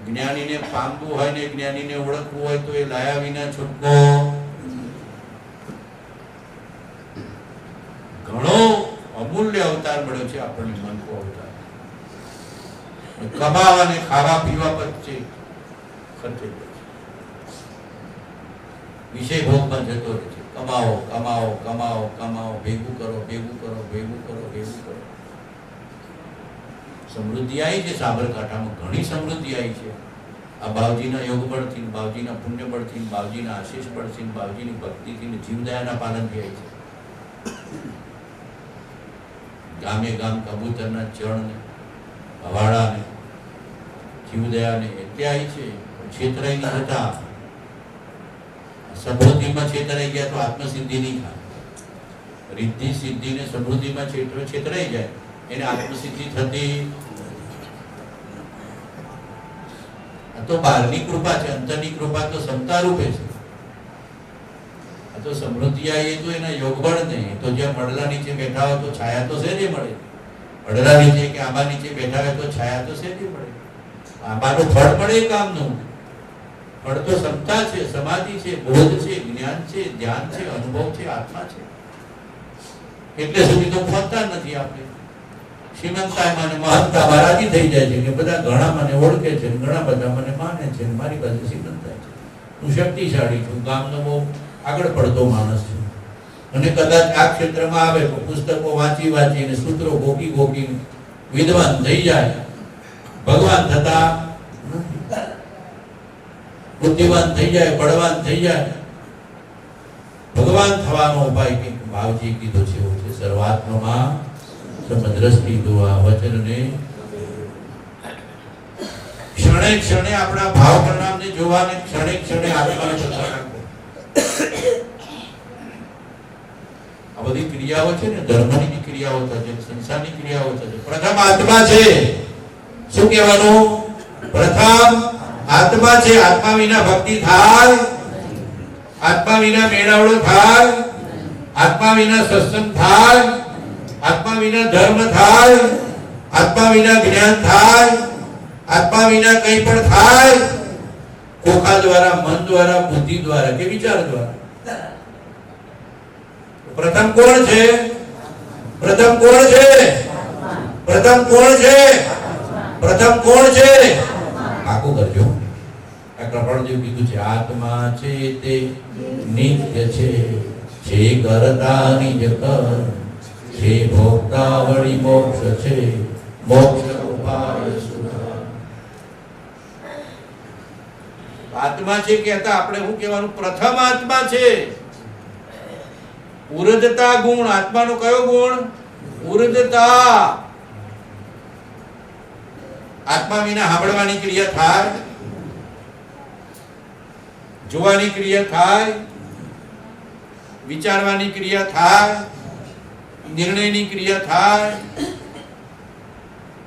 જ્ઞાનીને પામવું હોય ને જ્ઞાનીને ઓળખવું હોય તો એ લાયા વિના છૂટકો. ઘણો અમૂલ્ય અવતાર મળ્યો છે આપણને, મનકો અવતાર. કમાવા અને ખાવા પીવા વચ્ચે ખર્ચે વિષય ભોગમાં જતો રહે છે. કમાઓ કમાઓ કમાઓ કમાઓ, ભેગું કરો ભેગું કરો ભેગું કરો ભેગું કરો. સમૃદ્ધિ આવી છે સાબરકાંઠામાં, ઘણી સમૃદ્ધિ આવી છે. આ બાવજીના યોગ બળથી, બાવજીના પુણ્ય બળથી, બાવજીના આશીષ બળથી, બાવજીની ભક્તિથી, જીવદયાના પાલનથી આવી છે. ગામે ગામ કબૂતરના ચણ ને હવાડા ને જીવદયા ને એટલે આવી છે. છેતરાઈ નહીં હતા. સમૃદ્ધિમાં છેતરાઈ ગયા તો આત્મસિદ્ધિ નહીં થાય. રિદ્ધિ સિદ્ધિ ને સમૃદ્ધિમાં છેતરાઈ જાય એને આત્મસિદ્ધિ થતી. આ તો બહારની કૃપા છે, અંતરની કૃપા તો સમતા રૂપે છે. આ તો સમૃદ્ધિ આવી તો એના યોગબળ નહીં. તો જ્યાં પડલા નીચે બેઠા હોય તો છાયા તો સેજે મળે. પડલા નીચે કે આંબા નીચે બેઠા હોય તો છાયા તો સેજે મળે. આંબાનું ફળ મળે એ કામનું. ફળ તો સમતા છે, સમાધિ છે, બોધ છે, જ્ઞાન છે, ધ્યાન છે, અનુભવ છે, આત્મા છે. એટલે સુધી તો પહોંચતા નથી આપણે. શ્રીમંતાઈ મને મહંતા બારાજી થઈ જાય છે કે બધા ઘણા મને ઓળખે છે, ઘણા બધા મને માને છે, મારી પાસે શ્રીમંતાઈ છે, હું શક્તિશાળી છું, ગામનો બહુ આગળ પડતો માણસ છું. અને કદાચ આ ક્ષેત્રમાં આવે તો પુસ્તકો વાંચી વાંચીને સૂત્રો ગોકી ગોકીને વિદ્વાન થઈ જાય. ભગવાન થતા બુદ્ધિવાન થઈ જાય, બળવાન થઈ જાય. ભગવાન થવાનો ઉપાય કંઈક ભાવજી કીધો છે એવું છે. સર્વાત્મમાં સમદ્રષ્ટિ દુઆ વચનને ક્ષણે ક્ષણે આપણા ભાવ પરિણામને જોવાને ક્ષણે ક્ષણે આત્માને પધરા રાખો. આ બધી ક્રિયાઓ છે ને, ધર્મની ક્રિયાઓ થશે, સંસારની ક્રિયાઓ થશે. પ્રથમ આત્મા છે. શું કહેવાનું? પ્રથમ આત્મા છે. આત્મા વિના ભક્તિ થાય, આત્મા વિના મેળાવડો થાય, આત્મા વિના સત્સંગ થાય, આત્મા વિના ધર્મ થાય, આત્મા વિના જ્ઞાન થાય, આત્મા વિના કંઈ પણ થાય ખોખા દ્વારા, મન દ્વારા, બુદ્ધિ દ્વારા કે વિચાર દ્વારા. પ્રથમ કોણ છે? પ્રથમ કોણ છે? પ્રથમ કોણ છે? પ્રથમ કોણ છે? આખું કરજો. આ કૃપાળદેવ કીધું છે આત્મા છે તે નિત્ય છે, જે કરતા નિજ કર, જે ભોગતા વળી મોક્ષ છે, મોક્ષ ઉપાય સુધા. આત્મા છે કહેતા આપણે શું કહેવાનું? પ્રથમ આત્મા છે. ઉર્ધતા ગુણ. આત્માનો કયો ગુણ? ઉર્ધતા. આત્મા વિના સાંભળવાની ક્રિયા થાય, જોવાની ક્રિયા થાય, વિચારવાની ક્રિયા થાય, નિર્ણયની ક્રિયા થાય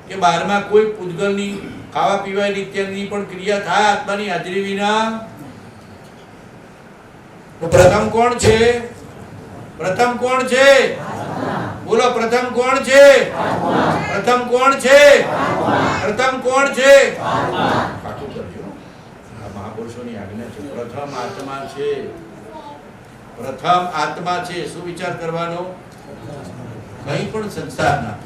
કે બહારમાં કોઈ પૂતગલની ખાવા પીવાની ઇત્યાદિની પણ ક્રિયા થાય આત્માની હાજરી વિના. તો પ્રથમ કોણ છે? પ્રથમ કોણ છે? બોલો, પ્રથમ કોણ છે? પ્રથમ કોણ છે? પ્રથમ કોણ છે? પાકું કરજો. આ મહાપુરુષોની આજ્ઞા છે. પ્રથમ આત્મા છે. પ્રથમ આત્મા છે. શું વિચાર કરવાનો? કઈ પણ સંસારના,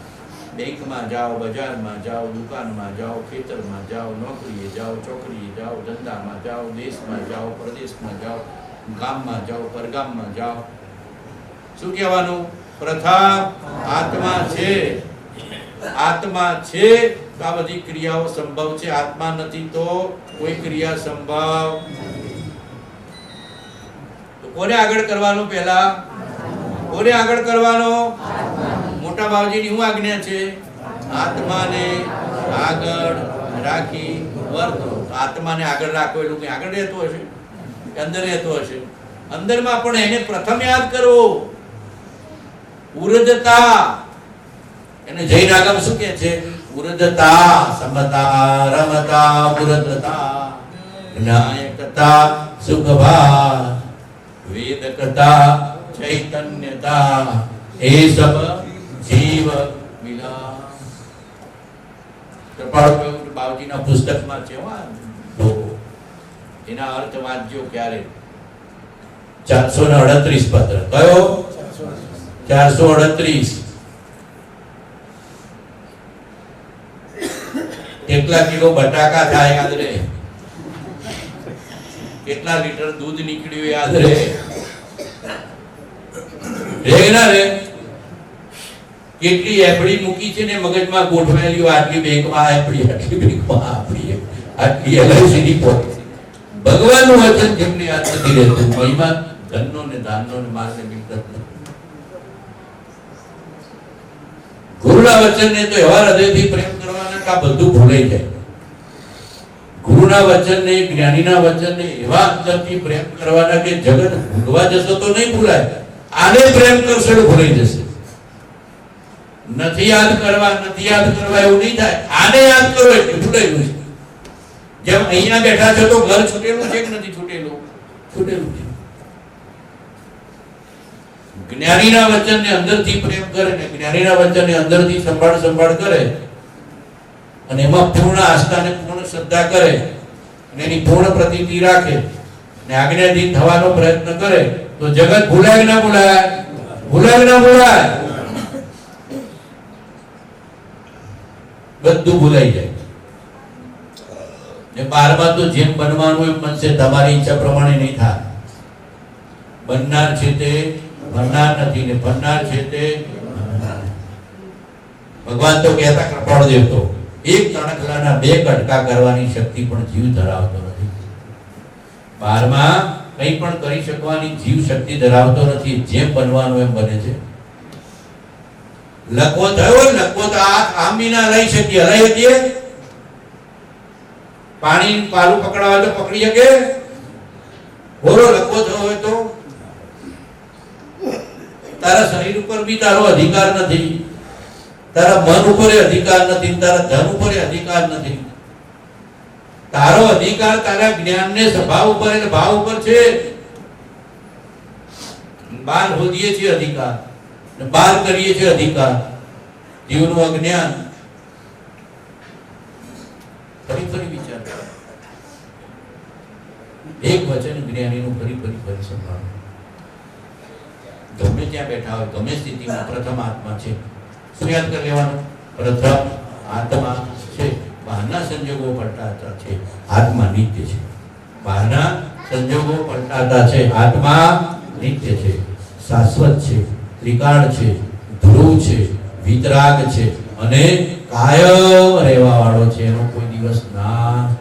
બેંકમાં જાઓ, બજારમાં જાઓ, દુકાનમાં જાઓ, ખેતરમાં જાઓ, નોકરીએ જાઓ, ચોકડીએ જાઓ, ધંધામાં જાઓ, દેશમાં જાઓ, પ્રદેશમાં જાઓ, ગામમાં જાઓ, પરગામમાં જાઓ. શું કહેવાનું? પ્રથમ આત્મા છે. આત્મા છે તો આ બધી ક્રિયાઓ સંભવ છે. આત્મા નથી તો કોઈ ક્રિયા સંભવ. તો કોને આગળ કરવાનું? પહેલા કોને આગળ કરવાનો? મોટા બાવજીની શું આજ્ઞા છે? આત્માને આગળ રાખી વર્તો. આત્માને આગળ રાખો એટલે કે આગળ રહેતો હશે કે અંદર રહેતો હશે? અંદરમાં પણ એને પ્રથમ યાદ કરવો. ઉર્ધતા એને જૈન આગમ શું કહે છે? ઉર્ધતા સમતા રમતા ઉર્ધતા જ્ઞાયકતા સુખભા વેદકતા ચૈતન્યતા એ સબ જીવ વિલાસ. કૃપાળુ બાવજીના પુસ્તકમાં છે એના અર્થ વાંચજો ક્યારે. 438 પત્ર કયો? 438. કેટલા કિલો બટાકા થાય યાદ રહે, કેટલા લીટર દૂધ નીકળ્યું યાદ રહે, રે ના રે? કેટલી એફડી મૂકી છે ને મગજમાં ગોઠવાયેલી, આટલી બેંકમાં એફડી, આટલી બેંકમાં આપડી, આટલી એલઆઈસીની પોલિસી. ભગવાનનું વચન જેમને યાદ નથી રહેતું, મહિમા ધનનો ને દાનનો ને માલને મિલકત નથી. ગુરુના વચનને તો એવા હૃદયથી પ્રેમ કરવાના કે આ બધું ભૂલાઈ જાય. ગુરુના વચનને, જ્ઞાનીના વચનને એવા અંતરથી પ્રેમ કરવાના કે જગત ભૂલવા જશો તો નહીં ભૂલાય, આને પ્રેમ કરશો તો ભૂલાઈ જશે. નથી યાદ કરવા એવું નહીં થાય, આને યાદ કરો એટલે ભૂલાયું છે. જેમ અહીંયા બેઠા છો તો ઘર છૂટેલું છે કે નથી છૂટેલું? છૂટેલું છે. જ્ઞાનીના વચનને અંદરથી પ્રેમ કરે ને જ્ઞાનીના વચનને અંદરથી સંભાળ કરે અને એમાં પૂર્ણ આસ્થા ને પૂર્ણ શ્રદ્ધા કરે અને એની પૂર્ણ પ્રતીતિ રાખે ને આજ્ઞાધીન થવાનો પ્રયત્ન કરે તો જગત ભૂલાય ના ભૂલાય? ભૂલાય ના ભૂલાય? બધું ભૂલાઈ જાય. ને 12માં તો જેમ બનવાનું એમ બનશે, તમારી ઈચ્છા પ્રમાણે નહીં થાય. બનનાર છે તે બનનાર નથી ને બનનાર છે તે ભગવાન તો કહેતા કૃપાળદેવ તો એક તણખલાના 2 કટકા કરવાની શક્તિ પણ જીવ ધરાવતો નથી. 12માં કંઈ પણ કરી શકવાની જીવ શક્તિ ધરાવતો નથી. જેમ બનવાનું એમ બને છે. લખવો થયો, લખવો તો આમ બી ના લઈ શકીએ, હલાઈ શકીએ? પાણી પાલું પકડાવે તો પકડી શકે? બોલો, લખવો થયો હોય તો? તારા શરીર ઉપર બી તારો અધિકાર નથી, તારા મન ઉપર અધિકાર નથી, તારા ધન ઉપર અધિકાર નથી. તારો અધિકાર તારા જ્ઞાનને સ્વભાવ ઉપર અને ભાવ ઉપર છે. બહાર હોદીએ છીએ અધિકાર ને બહાર કરીએ છીએ અધિકાર. જીવનું અજ્ઞાન. ફરી વિચાર. એક વચન જ્ઞાનીનું ફરી સંભાળો. ગમે ત્યાં બેઠા હોય, ગમે સ્થિતિમાં પ્રથમ આત્મા છે. શું યાદ કરી લેવાનું? પ્રથમ આત્મા છે. બહારના સંજોગો પલટાતા છે, આત્મા નિત્ય છે. બહારના સંજોગો પલટાતા છે, આત્મા નિત્ય છે, શાશ્વત છે, ત્રિકાળ છે, ધ્રુવ છે, વિતરાગ છે અને કાયમ રહેવા વાળો છે. એનો કોઈ દિવસ નાશ,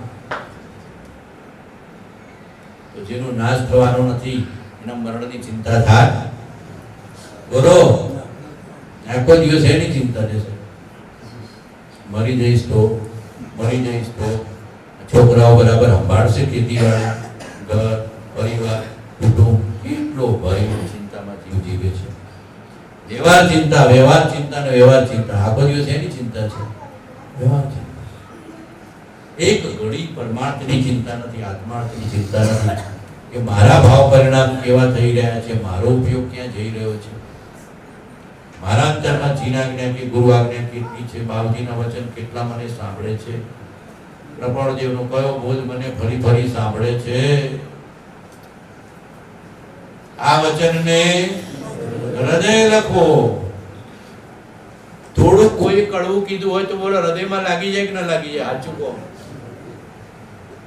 તો જેનો નાશ થવાનો નથી એના મરણની ચિંતા થાય? બોલો, આખો દિવસ એની ચિંતા રહેશે. મરી જઈશ તો છોકરાઓ બરાબર સંભાળશે ખેતીવાડી, ઘર, પરિવાર, કુટુંબ? કેટલો ભય ચિંતામાં જીવ જીવે છે. વ્યવહાર ચિંતા ને વ્યવહાર ચિંતા. આખો દિવસ એની ચિંતા છે, વ્યવહાર ચિંતા. એક ઘડી પરમાર્થની ચિંતા નથી, આત્માર્થની ચિંતા નથી કે મારા ભાવ પરિણામ કેવા થઈ રહ્યા છે, મારો ઉપયોગ ક્યાં જઈ રહ્યો છે, મારા અંતરમાં જીનાજ્ઞા કે ગુરુ આજ્ઞા કેટલી છે, બાવજીના વચન કેટલા મને સાંભળે છે, કૃપાળદેવનો કયો બોધ મને ફરી સાંભળે છે. આ વચનને હૃદય લખો. થોડું કોઈ કડવું કીધું હોય તો બોલો, હૃદયમાં લાગી જાય કે ના લાગી જાય? સાચું કહો.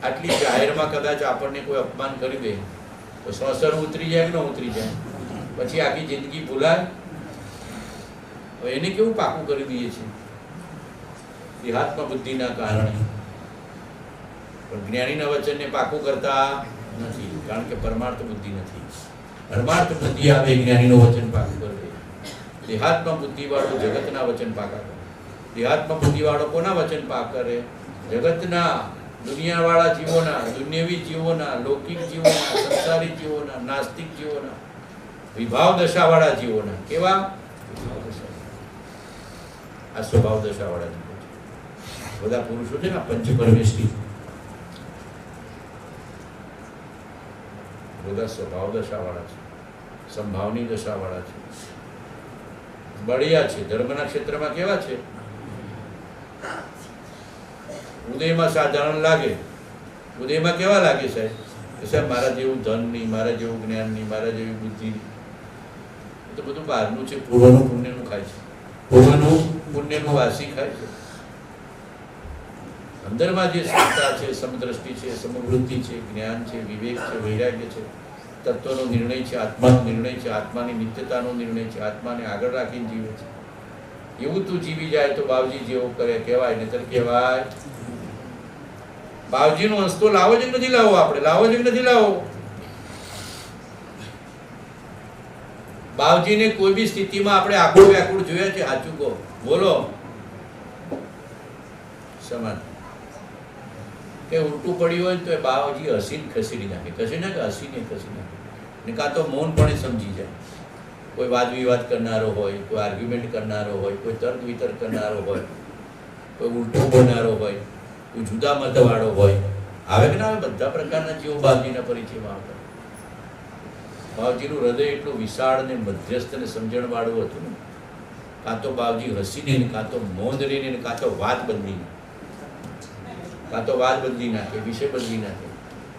આટલી જાહેરમાં કદાચ આપણને કોઈ અપમાન કરી દે તો શ્વસન ઉતરી જાય કે ન ઉતરી જાય? પછી આખી જિંદગી ભૂલાય? એને કેવું પાકું કરી દઈએ છીએ દેહાત્મા બુદ્ધિના કારણે. પણ જ્ઞાનીના વચનને પાકું કરતા નથી, કારણ કે પરમાર્થ બુદ્ધિ નથી. પરમાર્થ બુદ્ધિ આવે, જ્ઞાનીનું વચન પાકું કરે. દેહાત્મા બુદ્ધિ વાળો જગતના વચન પાકા કરે. દેહાત્મા બુદ્ધિ વાળો કોના વચન પાક કરે? જગતના, દુનિયા વાળા જીવોના, દુન્યવી જીવોના, લૌકિક જીવોના, સંસારી જીવોના, નાસ્તિક જીવોના, વિભાવ દશા વાળા જીવોના. કેવા? આ સ્વભાવ દશાવાળા જીવો છે. બધા પુરુષો છે ને પંચ પરમેષ્ઠી, બધા સ્વભાવ દશાવાળા છે, સંભાવની દશાવાળા છે, બળિયા છે. ધર્મના ક્ષેત્રમાં કેવા છે? ઉદયમાં સાધારણ લાગે, ઉદયમાં કેવા લાગે સાહેબ? સાહેબ મારા જેવું ધન નહીં, મારા જેવું જ્ઞાન નહીં, મારા જેવી બુદ્ધિ નહીં. તો બધું બહારનું છે, પૂર્વનું પુણ્યનું ખાય છે, પૂર્વનું પુણ્યનું વાસી ખાય છે. અંદરમાં જે સત્તા છે, સમદ્રષ્ટિ છે, સમવૃત્તિ છે, જ્ઞાન છે, વિવેક છે, વૈરાગ્ય છે, તત્વનો નિર્ણય છે, આત્માનો નિર્ણય છે, આત્માની નિત્યતાનો નિર્ણય છે, આત્માને આગળ રાખીને જીવે છે, એવું તું જીવી જાય તો બાવજી જેવો કરે કહેવાય. નહીતર કહેવાય બાવજીનો અંશ તો લાવો જ નથી. લાવો આપણે લાવો જ નથી. લાવો બાવજીને કોઈ બી સ્થિતિમાં આપણે આકુળ વ્યાકુળ જોયા છે? સાચું કહો, બોલો. સમાન કે ઉલટું પડ્યું હોય તો એ બાવજી હસીને ખસેડી નાખે, ખસી નાખે, હસીને ખસી નાખે. ને કાં તો મૌન પણ સમજી જાય. કોઈ વાદ વિવાદ કરનારો હોય, કોઈ આર્ગ્યુમેન્ટ કરનારો હોય, કોઈ તર્ક વિતર્ક કરનારો હોય, કોઈ ઉલટો બોલનારો હોય, કોઈ જુદા મતવાળો હોય, આવે કે ના આવે? બધા પ્રકારના જીવો બાવજીના પરિચયમાં આવતા. બાવજીનું હૃદય એટલું વિશાળ ને મધ્યસ્થ ને સમજણ વાળું હતું ને, કાં તો બાવજી હસીને, કાં તો મૌન રહીને, કાં તો વાત બદલીને, કાં તો વાત બદલી નાખે, વિષય બદલી નાખે,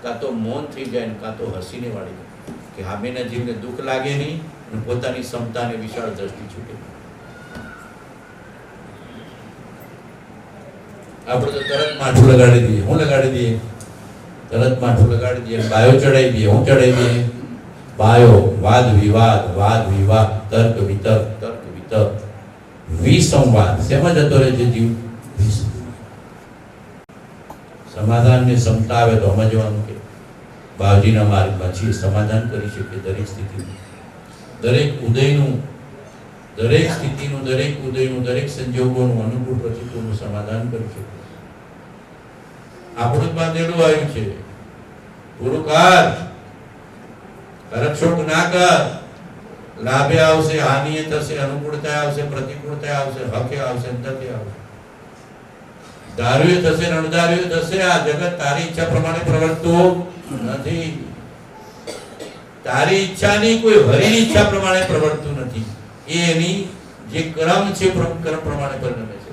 કાં તો મૌન થઈ જાય ને કાં તો હસીને વાળી જાય કે સામેના જીવને દુઃખ લાગે નહીં અને પોતાની ક્ષમતાને વિશાળ દ્રષ્ટિ છૂટે. આપણે તો તરત માઠું લગાડી દઈએ. હું લગાડી દઈએ? તરત માઠું લગાડી દઈએ, બાયો ચડાવી દઈએ. હું ચડાવી દઈએ? બાયો. વાદ વિવાદ, વાદ વિવાદ, તર્ક વિતર્ક, તર્ક વિતર્ક, વિસંવાદ. શેમાં જતો રહે છે જીવ? સમાધાન ને ક્ષમતા આવે તો સમજવાનું કે બાવજીના માર્ગમાં છીએ, સમાધાન કરી શકીએ દરેક સ્થિતિનું, દરેક ઉદયનું, દરેક સ્થિતિનું, દરેક ઉદયનું, દરેક સંજોગોનું, અનુકૂળ પ્રતિકૂળનું સમાધાન કરી શકીએ. આપણું જ બાંધેલું આવ્યું છે. પૂરું કર, રક્ષોક ના કર. લાભે આવશે, હાનિએ થશે, અનુકૂળતા આવશે, પ્રતિકૂળતા આવશે, હકે આવશે, અંતકે આવશે. ધાર્યું થશે, અણધાર્યું થશે. આ જગત તારી ઈચ્છા પ્રમાણે પ્રવર્તતું નથી. તારી ઈચ્છાની, કોઈ હરિની ઈચ્છા પ્રમાણે પ્રવર્તતું નથી. એ એની જે કર્મ છે, કર્મ પ્રમાણે પરિણમે છે.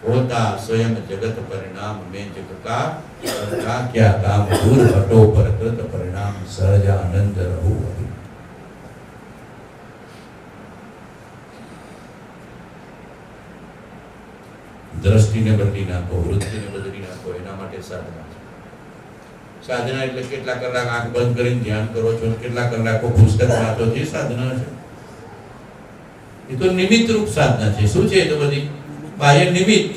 હોતા સ્વયં જગત પરિણામ મેં જગ કા ક્યા કામ દૂર હટો પરકૃત પરિણામ સહજ આનંદ રહુ. દ્રષ્ટિને બદલી નાખો, વૃત્તિને બદલી નાખો. એના માટે સાધના છે. સાધના એટલે કેટલા કલાક આંખ બંધ કરીને ધ્યાન કરો છો, કેટલા કલાકો પુસ્તક વાંચો છો, એ સાધના છે. એ તો નિમિત્ત રૂપ સાધના છે. શું છે? એ તો બધી બાહ્ય નિમિત્ત.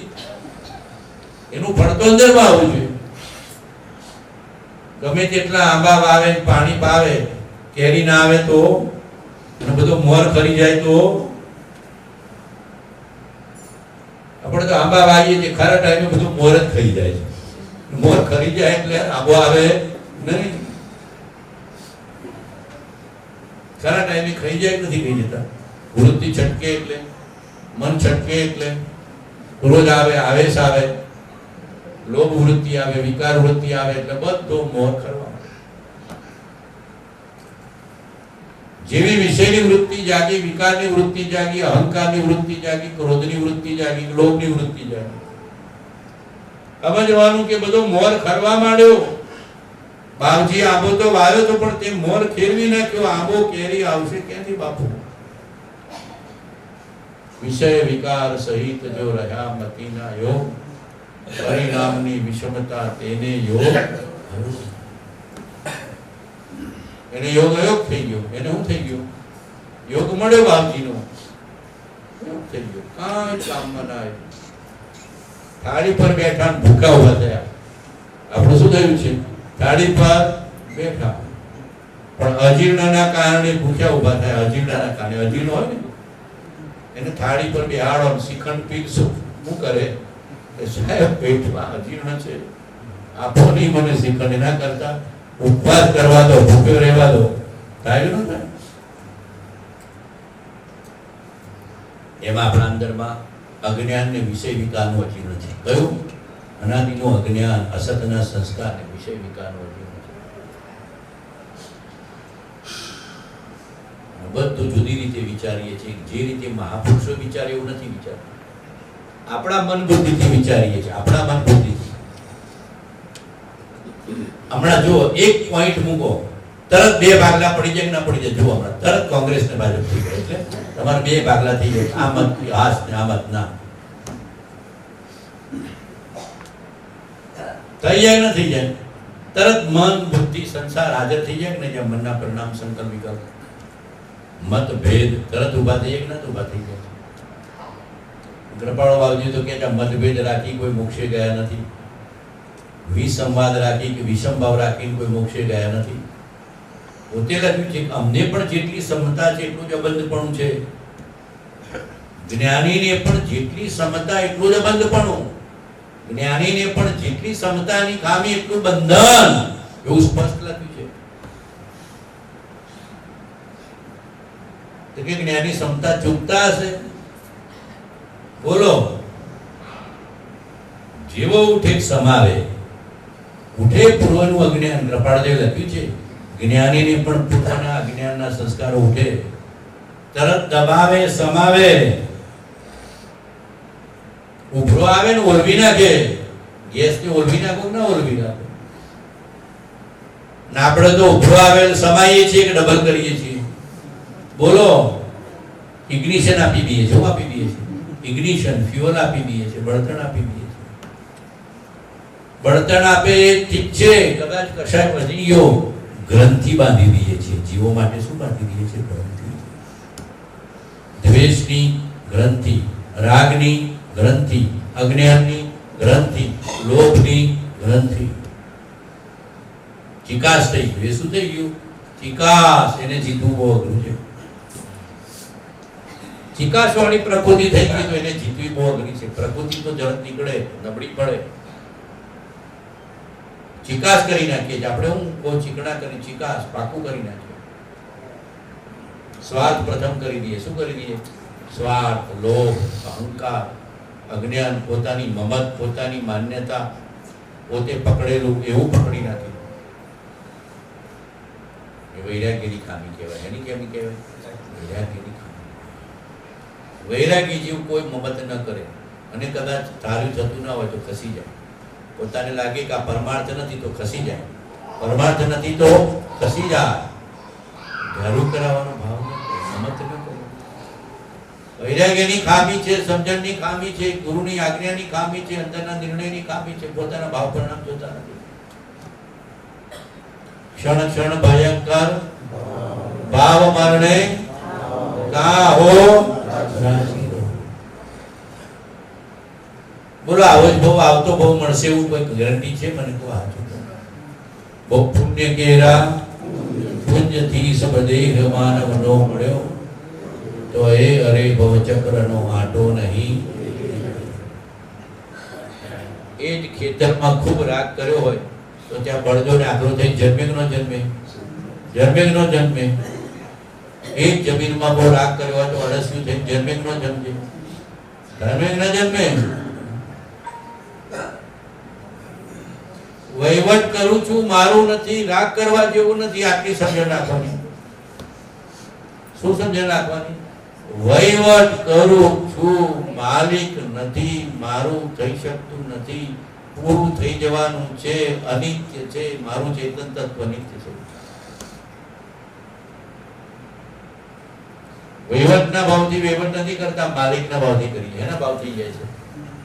એનું ફળ તો અંદરમાં આવવું જોઈએ. ગમે તેટલા આંબા વાવે, પાણી પાવે, કેરી ના આવે તો, અને બધો મોર ખરી જાય તો. આપણે તો આંબા વાવીએ છીએ, ખરા ટાઈમે બધું મોર જ ખાઈ જાય છે. મોર ખરી જાય એટલે આંબો આવે નહીં. ખરા ટાઈમે ખાઈ જાય, નથી ખાઈ જતા. વૃત્તિ છટકે એટલે, મન છટકે એટલે, ક્રોધ આવે, આવેશ આવે, લોભ વૃત્તિ આવે, વિકાર વૃત્તિ આવે એટલે બધો મોહ કરવા. જેવી વિષયની વૃત્તિ જાગી, વિકારની વૃત્તિ જાગી, અહંકારની વૃત્તિ જાગી, ક્રોધની વૃત્તિ જાગી, લોભની વૃત્તિ જાગી. સમજવાનું કે બધો મોર ખરવા માંડ્યો. બાપજી આંબો તો વાવ્યો તો, પણ તે મોર ખેરવી નાખ્યો. આંબો કેરી આવશે ક્યાંથી બાપુ? વિષય વિકાર સહિત જો રહ્યા મતીના યોગ, પરિણામની વિષમતા તેને યોગ. એને યોગ અયોગ થઈ ગયો. એને શું થઈ ગયો? યોગ મળ્યો બાપજીનો, યોગ થઈ ગયો. કાંઈ કામમાં ના આવ્યું. થાળી પર બેઠા ભૂખા ઉભા થયા. આપણું શું થયું છે? થાળી પર બેઠા પણ અજીર્ણના કારણે ભૂખ્યા ઉભા થયા. અજીર્ણના કારણે, અજીર્ણ હોય ને એને થાળી પર બેહાડો, શ્રીખંડ પીરસો, શું કરે? સાહેબ પેટમાં અજીર્ણ છે, આપો નહીં મને શ્રીખંડ. એના કરતા ઉપવાસ કરવા દો, ભૂખ્યો રહેવા દો. થાય ન થાય? એમાં આપણા અંદરમાં અજ્ઞાનને વિષય વિકારનું હજી નથી. કયું? અનાદિનું અજ્ઞાન, અસતના સંસ્કારને વિષય વિકારનું હજી નથી. બધું જુદી રીતે વિચારીએ છીએ. જે રીતે મહાપુરુષો વિચારે એવું નથી વિચારતા. આપણા મન બુદ્ધિથી વિચારીએ છીએ, આપણા મન બુદ્ધિથી. હમણાં જુઓ, એક પોઈન્ટ મૂકો, તરત બે ભાગલા પડી જાય કે ના પડી જાય. જુઓ, હમણાં તરત કોંગ્રેસ ને ભાજપ થઈ જાય એટલે તમારે બે ભાગલા થઈ જાય. આ મત હાસ ને આ મત ના થઈ જાય, ન થઈ જાય. તરત મન બુદ્ધિ સંસાર હાજર થઈ જાય ને, જ્યાં મનના પરિણામ સંકલ્પ વિકલ્પ મતભેદ તરત ઉભા થઈ જાય કે નથી ઉભા થઈ જાય. કૃપાળો બાબજી તો કે મતભેદ રાખી કોઈ મોક્ષે ગયા નથી, વિસંવાદ રાખી કે વિષમભાવ રાખીને કોઈ મોક્ષે ગયા નથી. પોતે લખ્યું છે અમને પણ જેટલી સમતા છે એટલું જ અબંધપણું છે, જ્ઞાનીને પણ જેટલી સમતા એટલું જ અબંધપણું, જ્ઞાનીને પણ જેટલી સમતાની ખામી એટલું બંધન, એવું સ્પષ્ટ લખ્યું છે. તો કે જ્ઞાની સમતા ચૂકતા હશે? બોલો. જેવો ઉઠે સમાવે, ઉઠે પૂર્વનું અજ્ઞાન. કૃપાળદેવ લખ્યું છે જ્ઞાનીને પણ પૂર્વના અજ્ઞાનના સંસ્કારો ઉઠે, તરત દબાવે સમાવે. ઉભરો આવે ને ઓલવી નાખે. ગેસ ને ઓલવી નાખો ના ઓલવી નાખો. ને આપણે તો ઉભરો આવે સમાઈએ છીએ કે ડબલ કરીએ છીએ? બોલો. ઇગ્નિશન આપી દઈએ છીએ. શું આપી દઈએ છીએ? ઇગ્નિશન, ફ્યુઅલ આપી દઈએ છીએ, બળતણ આપી દઈએ છીએ. બળતણ આપે ઠીક છે, કદાચ કશાય વધી ગયો, ગ્રંથિ બાંધી દઈએ છીએ. જીવો માટે શું બાંધી દઈએ છીએ? ગ્રંથિ. દ્વેષની ગ્રંથિ, રાગની ગ્રંથિ, અજ્ઞાનની ગ્રંથિ, લોભની ગ્રંથિ. ચિકાસ થઈ ગયું. એ શું થઈ ગયું? ચિકાસ. એને જીતવું બહુ અઘરું છે. ચિકાસવાળી પ્રકૃતિ થઈ ગઈ તો એને જીતવી બહુ અઘરી છે. પ્રકૃતિ તો જરત નીકળે, નબળી પડે. ચિકાસ કરી નાખીએ છીએ આપણે. હું બહુ ચીકણા કરી, ચિકાસ પાકું કરી નાખીએ. સ્વાર્થ પ્રથમ કરી દઈએ. શું કરી દઈએ? સ્વાર્થ, લોભ, અહંકાર, અજ્ઞાન, પોતાની મમત, પોતાની માન્યતા, પોતે પકડેલું એવું પકડી નાખે. એ વૈરાગ્યની ખામી કહેવાય. એની કેમી કહેવાય? વૈરાગ્યની ખામી. વૈરાગી જેવું કોઈ મમત ન કરે અને કદાચ ધાર્યું થતું ના હોય તો ખસી જાય. પોતાને લાગે કે આ પરમાર્થ નથી તો ખસી જાય, પરમાર્થ નથી તો ખસી જાય. ધારું કરાવવાનો ભાવ ન કરે, મમત ન કરે. વૈરાગ્યની ખામી છે, સમજણની ખામી છે, ગુરુની આજ્ઞાની ખામી છે, અંદરના નિર્ણયની ખામી છે. પોતાના ભાવ પરિણામ જોતા નથી. ક્ષણ ક્ષણ ભયંકર ભાવ મરણે કા હો. બોલો, આવો જ બહુ આવતો બહુ મળશે એવું કોઈ ગેરંટી છે? મને કહો. હાચું બહુ પુણ્ય કેરા પુણ્યથી સબદેહ માનવ નો મળ્યો તો એ અરે ભવચક્રનો આંટો નહીં. એ જ ખેતરમાં ખૂબ રાગ કર્યો હોય તો ત્યાં બળદો ને આખરો થઈ જન્મે કે ન જન્મે? જન્મે કે ન જન્મે? એ જ જમીનમાં બહુ રાગ કર્યો હોય તો અળસિયું થઈ જન્મે કે ન જન્મે? જન્મે કે ન જન્મે? વહીવટ કરું છું મારું નથી, રાગ કરવા જેવું નથી. આટલી સમજણ રાખવાની. શું સમજણ રાખવાની? વહીવટ કરું છું, માલિક નથી, મારું થઈ શકતું નથી, પૂરું થઈ જવાનું છે, અનિત્ય છે, મારું ચેતન તત્વ નિત્ય છે. વહીવટના ભાવથી વહીવટ નથી કરતા, માલિકના ભાવથી કરીએ. એના ભાવ થઈ જાય છે.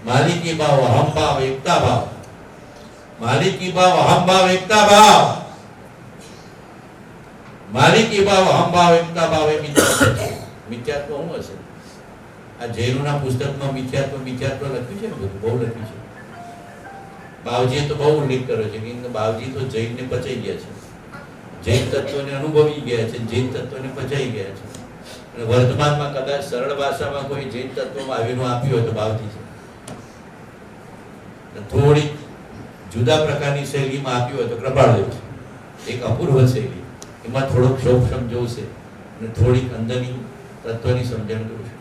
માલિકી ભાવ, અહમ ભાવ, એકતા ભાવ. માલિકી ભાવ, અહમ ભાવ, એકતા ભાવ. માલિકી ભાવ, અહમ ભાવ, એકતા ભાવ એ મિથ્યાત્વ છે. મિથ્યાત્વ શું હશે? આ જૈનોના પુસ્તકમાં મિથ્યાત્વ મિથ્યાત્વ લખ્યું છે ને, બધું બહુ લખ્યું છે. બાવજીએ તો બહુ ઉલ્લેખ કર્યો છે કે બાવજી તો જૈનને પચાઈ ગયા છે, જૈન તત્વને અનુભવી ગયા છે, જૈન તત્વને પચાઈ ગયા છે. અને વર્તમાનમાં કદાચ સરળ ભાષામાં કોઈ જૈન તત્વમાં આવીને આપ્યું હોય તો બાવજી છે. થોડી જુદા પ્રકારની શૈલીમાં આપ્યું હોય તો કૃપાળદેવ છે. એક અપૂર્વ શૈલી, એમાં થોડોક શોક સમજવું છે અને થોડીક અંદરની તત્વની સમજણ કરું છું.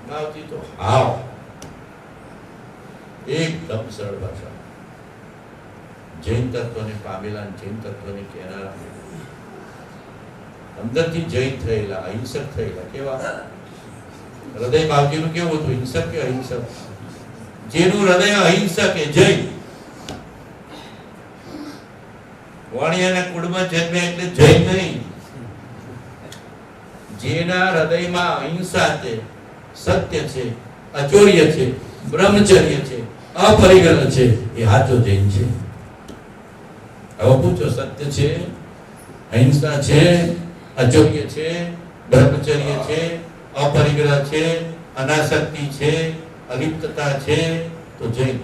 ભાવથી તો હાવ એકદમ સરળ ભાષા. જૈન તત્વને પામેલા, જૈન તત્વને કહેનારા, અંદરથી જૈન થયેલા, અહિંસક થયેલા. કેવા હૃદય બાપજીનું કેવું હતું? હિંસક કે અહિંસક? જેનું હૃદય અહિંસક એ જૈન. વાણિયાના કુળમાં જન્મે એટલે જૈન નહીં. જેના હૃદયમાં અહિંસા છે, સત્ય છે, અચોર્ય છે, બ્રહ્મચર્ય છે, અપરિગ્રહ છે, એ સાચો જૈન છે. હવે પૂછો, સત્ય છે, અહિંસા છે, અચોર્ય છે, બ્રહ્મચર્ય છે, અપરિગ્રહ છે, અનાસક્તિ છે, અલિપ્તતા છે, તો જૈન.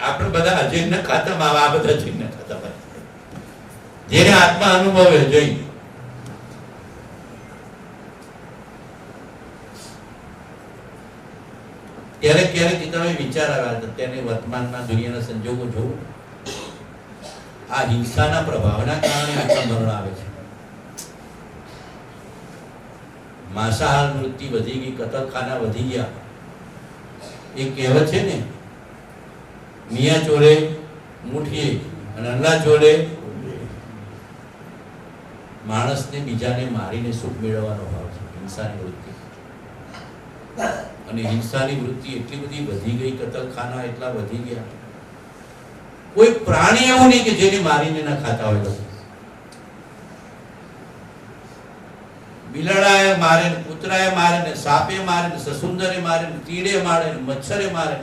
આપણે બધા અજૈનના ખાતામાં, આ બધા જૈનના ખાતામાં. જેને આત્મા અનુભવે જૈન. ક્યારેક ક્યારેક તમે વિચાર આવ્યા અત્યારની વર્તમાનમાં દુનિયાના સંજોગો જોવો, આ હિંસાના પ્રભાવના કારણે આટલા મરણ આવે છે. માંસાહાર વૃત્તિ વધી ગઈ, કતલખાના વધી ગયા. એ કહેવત છે ને, મિયા ચોરે મુઠીએ અને અલ્લાહ ચોરે. માણસને બીજાને મારીને સુખ મેળવવાનો ભાવ છે, હિંસાની વૃત્તિ. અને હિંસાની વૃત્તિ એટલી બધી વધી ગઈ, કતલખાના એટલા વધી ગયા. કોઈ પ્રાણી એવું નહીં કે જેને મારીને ના ખાતા હોય. બિલાડાએ મારે, કૂતરાએ મારે, સાપે મારે, સસુંદરે મારે, કીડે મારે, મચ્છરે મારે,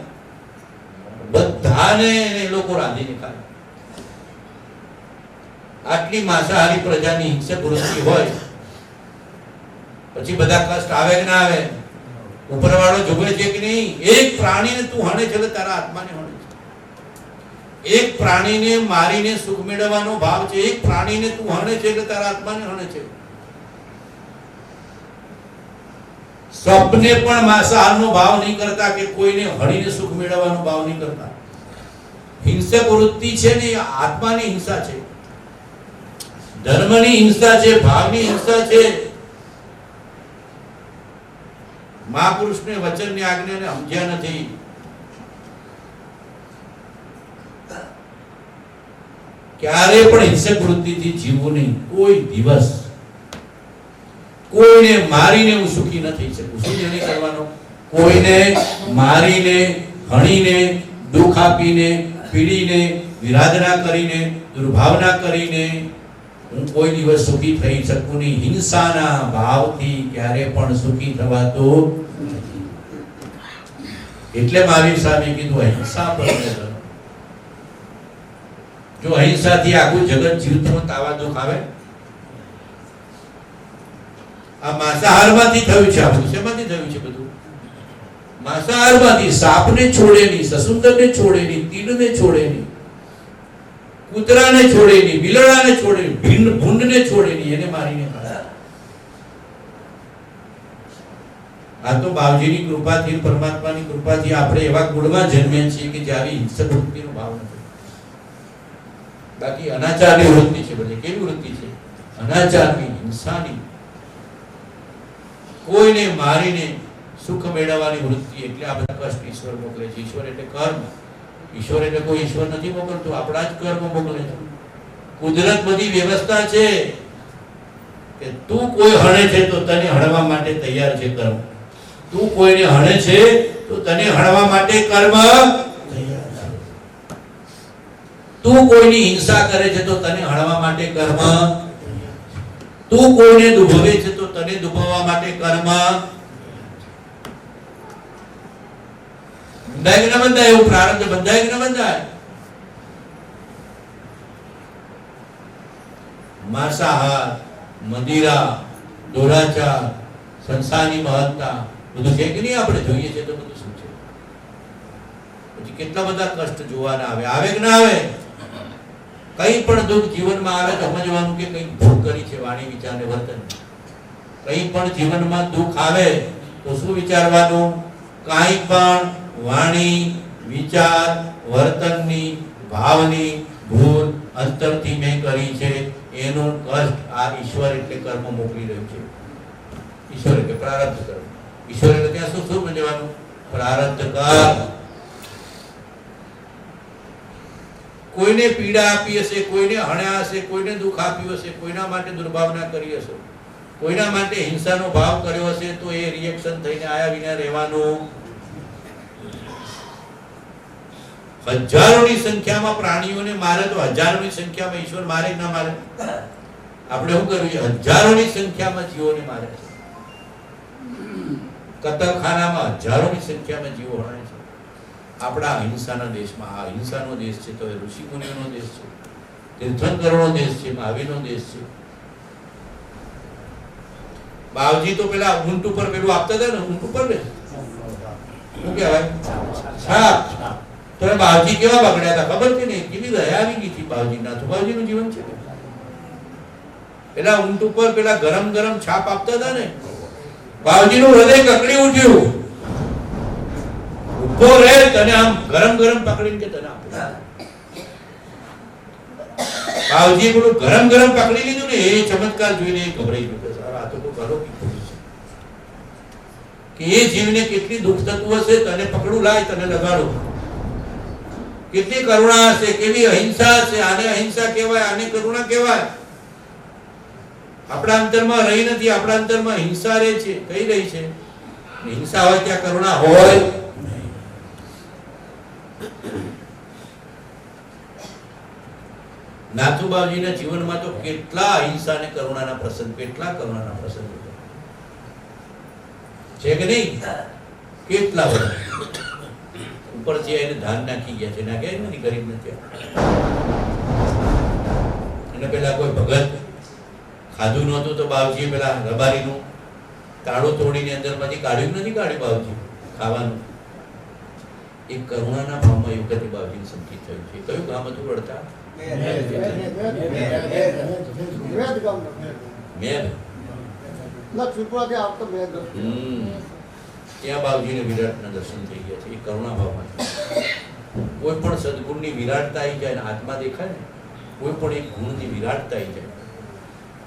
બધાને એ લોકો રાંધીને ખાય. આટલી માંસાહારી પ્રજાની હિંસક વૃત્તિ હોય પછી બધા કષ્ટ આવે કે ના આવે? ઉપરવાળો જોવે છે કે નહીં? એક પ્રાણીને તું હણે છે, તારા આત્માને હણે છે. એક પ્રાણીને મારીને સુખ મેળવવાનો ભાવ છે. એક પ્રાણીને તું હણે છે એટલે તારા આત્માને હણે છે. સપને પણ માંસાહારનો ભાવ નહીં કરતા કે કોઈને હણીને સુખ મેળવવાનો ભાવ નહીં કરતા. હિંસક વૃત્તિ છે ને, આત્માની હિંસા છે, ધર્મની હિંસા છે, ભાવની હિંસા છે. મહાપુરુષને વચનની આજ્ઞાને સમજ્યા નથી. ક્યારે પણ હિંસક વૃત્તિથી જીવવું નહીં. કોઈ દિવસ કોઈને મારીને હું સુખી ન થઈ શકું. શું નહીં કરવાનો? કોઈને મારીને, હણીને, દુઃખ આપીને, પીડીને, વિરાધના કરીને, દુર્ભાવના કરીને હું કોઈ દિવસ સુખી થઈ શકું નહીં. હિંસાના ભાવથી ક્યારે પણ સુખી થવાતો નથી. એટલે મહાવીર સાહેબે કીધું અહિંસા પર. જો અહિંસાથી આખું જગત જીવતું આવા દુઃખ આવે? આ માંસાહારમાંથી થયું છે. આ બધું શેમાંથી થયું છે? બધું માંસાહારમાંથી. સાપને છોડે નહીં, સસુંદરને છોડે નહીં, તીડને છોડે નહીં, કૂતરાને છોડે નહીં, બિલાડાને છોડે નહીં, ભૂંડને છોડે નહીં, એને મારીને ખાય. આ તો બાવજીની કૃપાથી, પરમાત્માની કૃપાથી આપણે એવા ગુણમાં જન્મ્યા છીએ કે જે આવી હિંસક વૃત્તિનો ભાવ નથી. બાકી અનાચારની વૃત્તિ છે. બધી કેવી વૃત્તિ છે? અનાચારની, હિંસાની, કોઈને મારીને સુખ મેળવવાની વૃત્તિ. એટલે આ બધા કષ્ટ ઈશ્વર મોકલે છે. ઈશ્વર એટલે કર્મ. ઈશ્વર એટલે કોઈ ઈશ્વર નથી મોકલતો, આપણા જ કર્મ મોકલે છે. કુદરત બધી વ્યવસ્થા છે કે તું કોઈ હણે છે તો તને હણવા માટે તૈયાર છે કર્મ. તું કોઈને હણે છે તો તને હણવા માટે કર્મ તૈયાર છે. તું કોઈની હિંસા કરે છે તો તને હણવા માટે કર્મ. તું કોઈને દુભવે છે તો તને દુભવવા માટે કર્મ. બંધાય કે ન બંધાય? એવું પ્રારબ્ધ બંધાય કે ન બંધાય? માંસાહાર, મદિરા, દુરાચાર, સંસારની મહત્તા બધું છે કે નહીં? આપણે જોઈએ છે તો બધું શું છે? પછી કેટલા બધા કષ્ટ જોવાના આવે. આવે કે ના આવે? કઈ પણ દુઃખ જીવનમાં આવે તો સમજવાનું કે કઈ ભૂલ કરી છે વાણી, વિચાર ને વર્તન. કઈ પણ જીવનમાં દુઃખ આવે તો શું વિચારવાનું? કઈ પણ વાણી, વિચાર, વર્તનની, ભાવની ભૂલ અંતરથી મેં કરી છે એનું કષ્ટ આ ઈશ્વર એટલે કર્મ મોકલી રહ્યું છે. ઈશ્વર એટલે પ્રારબ્ધ કર્મ. ઈશ્વર એટલે ત્યાં શું શું જવાનું? પ્રારબ્ધ કર્મ. કોઈને પીડા આપી હશે, કોઈને હણ્યા હશે, કોઈને દુઃખ આપ્યું હશે, કોઈના માટે દુર્ભાવના કરી હશે, કોઈના માટે હિંસાનો ભાવ કર્યો હશે, તો એ રિએક્શન થઈને આયા વિના રહેવાનું. હજારોની સંખ્યામાં પ્રાણીઓને મારે તો હજારોની સંખ્યામાં ઈશ્વર મારે કે ના મારે? આપણે શું કરવું છે? હજારોની સંખ્યામાં જીવોને મારે છે. કતલખાનામાં હજારોની સંખ્યામાં જીવો હણાય છે. આપણા અહિંસાના દેશમાં, આ અહિંસાનો દેશ છે, તો એ ઋષિ મુનિઓનો દેશ છે, તીર્થંકરોનો દેશ છે, મહાવીરનો દેશ છે. બાવજી તો પેલા ઊંટ ઉપર પેલું આપતા હતા ને, ઊંટ ઉપર ને શું કહેવાય? છાપ. તો બાવજી કેવા બગડ્યા હતા ખબર છે ને? કેવી દયા આવી ગઈ હતી બાવજીના. તો બાવજીનું જીવન છે પેલા ઊંટ ઉપર પેલા ગરમ ગરમ છાપ આપતા હતા ને, બાવજીનું હૃદય કકડી ઉઠ્યું. ઉભો રહે તને આમ ગરમ ગરમ પકડીને કે તને આપો. બાવજી પેલું ગરમ ગરમ પકડી લીધું ને, એ ચમત્કાર જોઈને ગભરાઈ ગયો. આ તો કોઈ કરો કે એ જીવને કેટલી દુઃખ થતું હશે, તને પકડું લાય, તને લગાડો. કેટલી કરુણા હશે, કેવી અહિંસા હશે. આને અહિંસા કહેવાય, આને કરુણા કહેવાય. આપણા અંતરમાં રહી નથી, આપણા અંતરમાં હિંસા રહે છે. કઈ રહી છે? હિંસા હોય ત્યાં કરુણા હોય. નાથુબાવજીના જીવનમાં તો કેટલા અહિંસા અને કરુણાના પ્રસંગ, કેટલા કરુણાના પ્રસંગ છે કે નહીં? કેટલા બધા ઉપરથી એને ધાન નાખી ગયા છે. નાખ્યા નથી, ગરીબ નથી. અને પેલા કોઈ ભગત ખાધું નહોતું તો બાવજીએ પેલા રબારીનું તાળું તોડીને અંદરમાંથી કાઢ્યું નથી, કાઢ્યું બાવજી ખાવાનું. એ કરુણાના ભાવમાં એ વખતે બાવજીને સંકિત થયું છે. કયું ગામ હતું વડતા? ત્યાં બાવજીને વિરાટના દર્શન થઈ ગયા છે. એ કરુણા ભાવમાં કોઈ પણ સદગુણની વિરાટતા આવી જાય ને, આત્મા દેખાય ને, કોઈ પણ એક ગુણની વિરાટતા આવી જાય.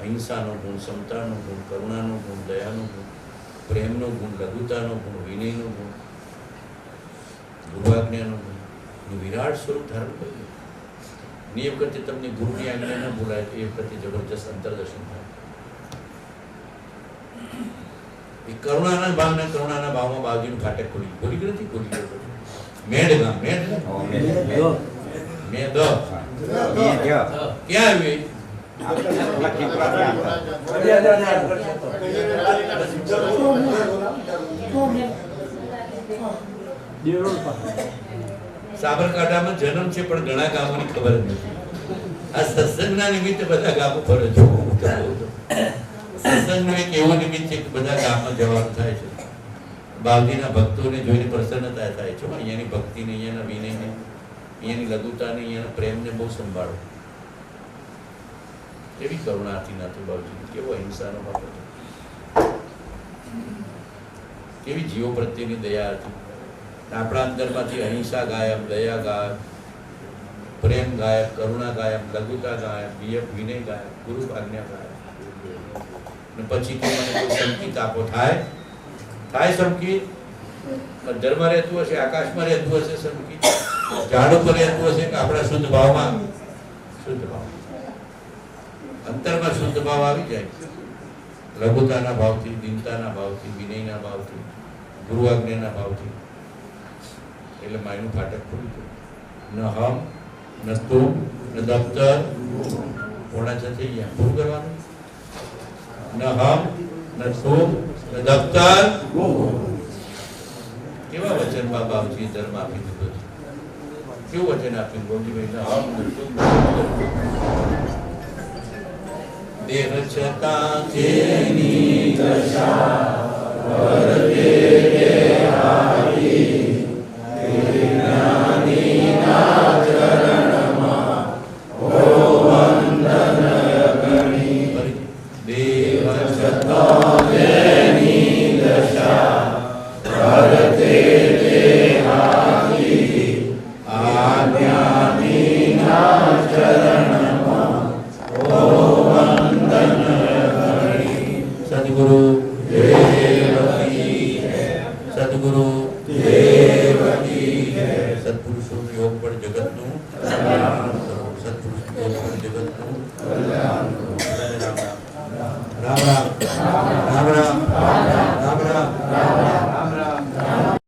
અહિંસાનો ગુણ, સમતાનો ગુણ, કરુણાનો ગુણ, દયાનો ગુણ, પ્રેમનો ગુણ, લઘુતાનો ગુણ, વિનયનો ગુણ, ગુરુઆજ્ઞાનો ગુણ, વિરાટ સ્વરૂપ ધારણ કર્યું. એ વખતે તમને ગુરુની આજ્ઞા ન બોલાય તો એ વખતે જબરજસ્ત અંતરદર્શન થાય. એ કરુણાના ભાવમાં બાવજીનું ફાટક ખોલી નથી, ખોલી ગયો. મેડ ગામ, મેદ ક્યાં આવ્યું? સાબરકાંઠામાં જન્મ છે, પણ ઘણા ગામોની ખબર નથી. આ સત્સંગના નિમિત્તે બધા ગામો ફરે છે. સત્સંગનું એક એવું નિમિત્ત છે કે બધા ગામમાં જવાનું થાય છે. બાવજીના ભક્તોને જોઈને પ્રસન્નતા થાય છે. અહીંયાની ભક્તિને, અહીંયાના વિનયને, અહીંયાની લઘુતાને, અહીંયાના પ્રેમને બહુ સંભાળો. કેવી કરુણા હતી નાથુ બાવજી, કેવો અહિંસાનો ભાવ હતો, કેવી જીવો પ્રત્યેની દયા હતી. આપણા અંતરમાંથી અહિંસા ગાયબ, દયા ગાયબ, પ્રેમ ગાયબ, કરુણા ગાયબ, લઘુતા ગાયબ, વિનય ગાયબ, ગુરુ આજ્ઞા ગાયબ. અને પછી કે મને કોઈ સંકિત આપો. થાય સંકિત? ધરમાં રહેતું હશે, આકાશમાં રહેતું હશે સંકિત, ઝાડ ઉપર રહેતું હશે કે આપણા શુદ્ધ ભાવમાં? શુદ્ધ ભાવ, અંતરમાં શુદ્ધ ભાવ આવી જાય. લઘુતાના ભાવથી, દીનતાના ભાવથી, વિનયના ભાવથી, ગુરુ આજ્ઞાના ભાવથી. એટલે માયનું ફાટક ખોલી ગયું. ન હમ, ન તું, ન દફતર, પોણા છ થઈ ગયા. શું કરવાનું? ન હમ, ન તું, ન દફતર. કેવા વચન બાબાજી ધર્મ આપી દીધો છે? કેવું વચન આપ્યું ગોમજીભાઈ? ન હમ, ન તું, દેહ છતાં જેની દશા વર્તે દેહાઈ, જ્ઞાનીના ચરણમાં ઓ વંદન ગણી. દેહ છતાં જેની દશા વર્તે દેહાઈ, આ જ્ઞાનીના ચરણમાં ઓ સદગુરુ દેવની જય. સત્પુરુષોનું યોગ પણ જગતનું કલ્યાણ કરો. સત્પુરુષોનું યોગ પણ જગતનું કલ્યાણ કરો. રામ રામ રામ રામ રામ રામ રામ રામ રામ રામ.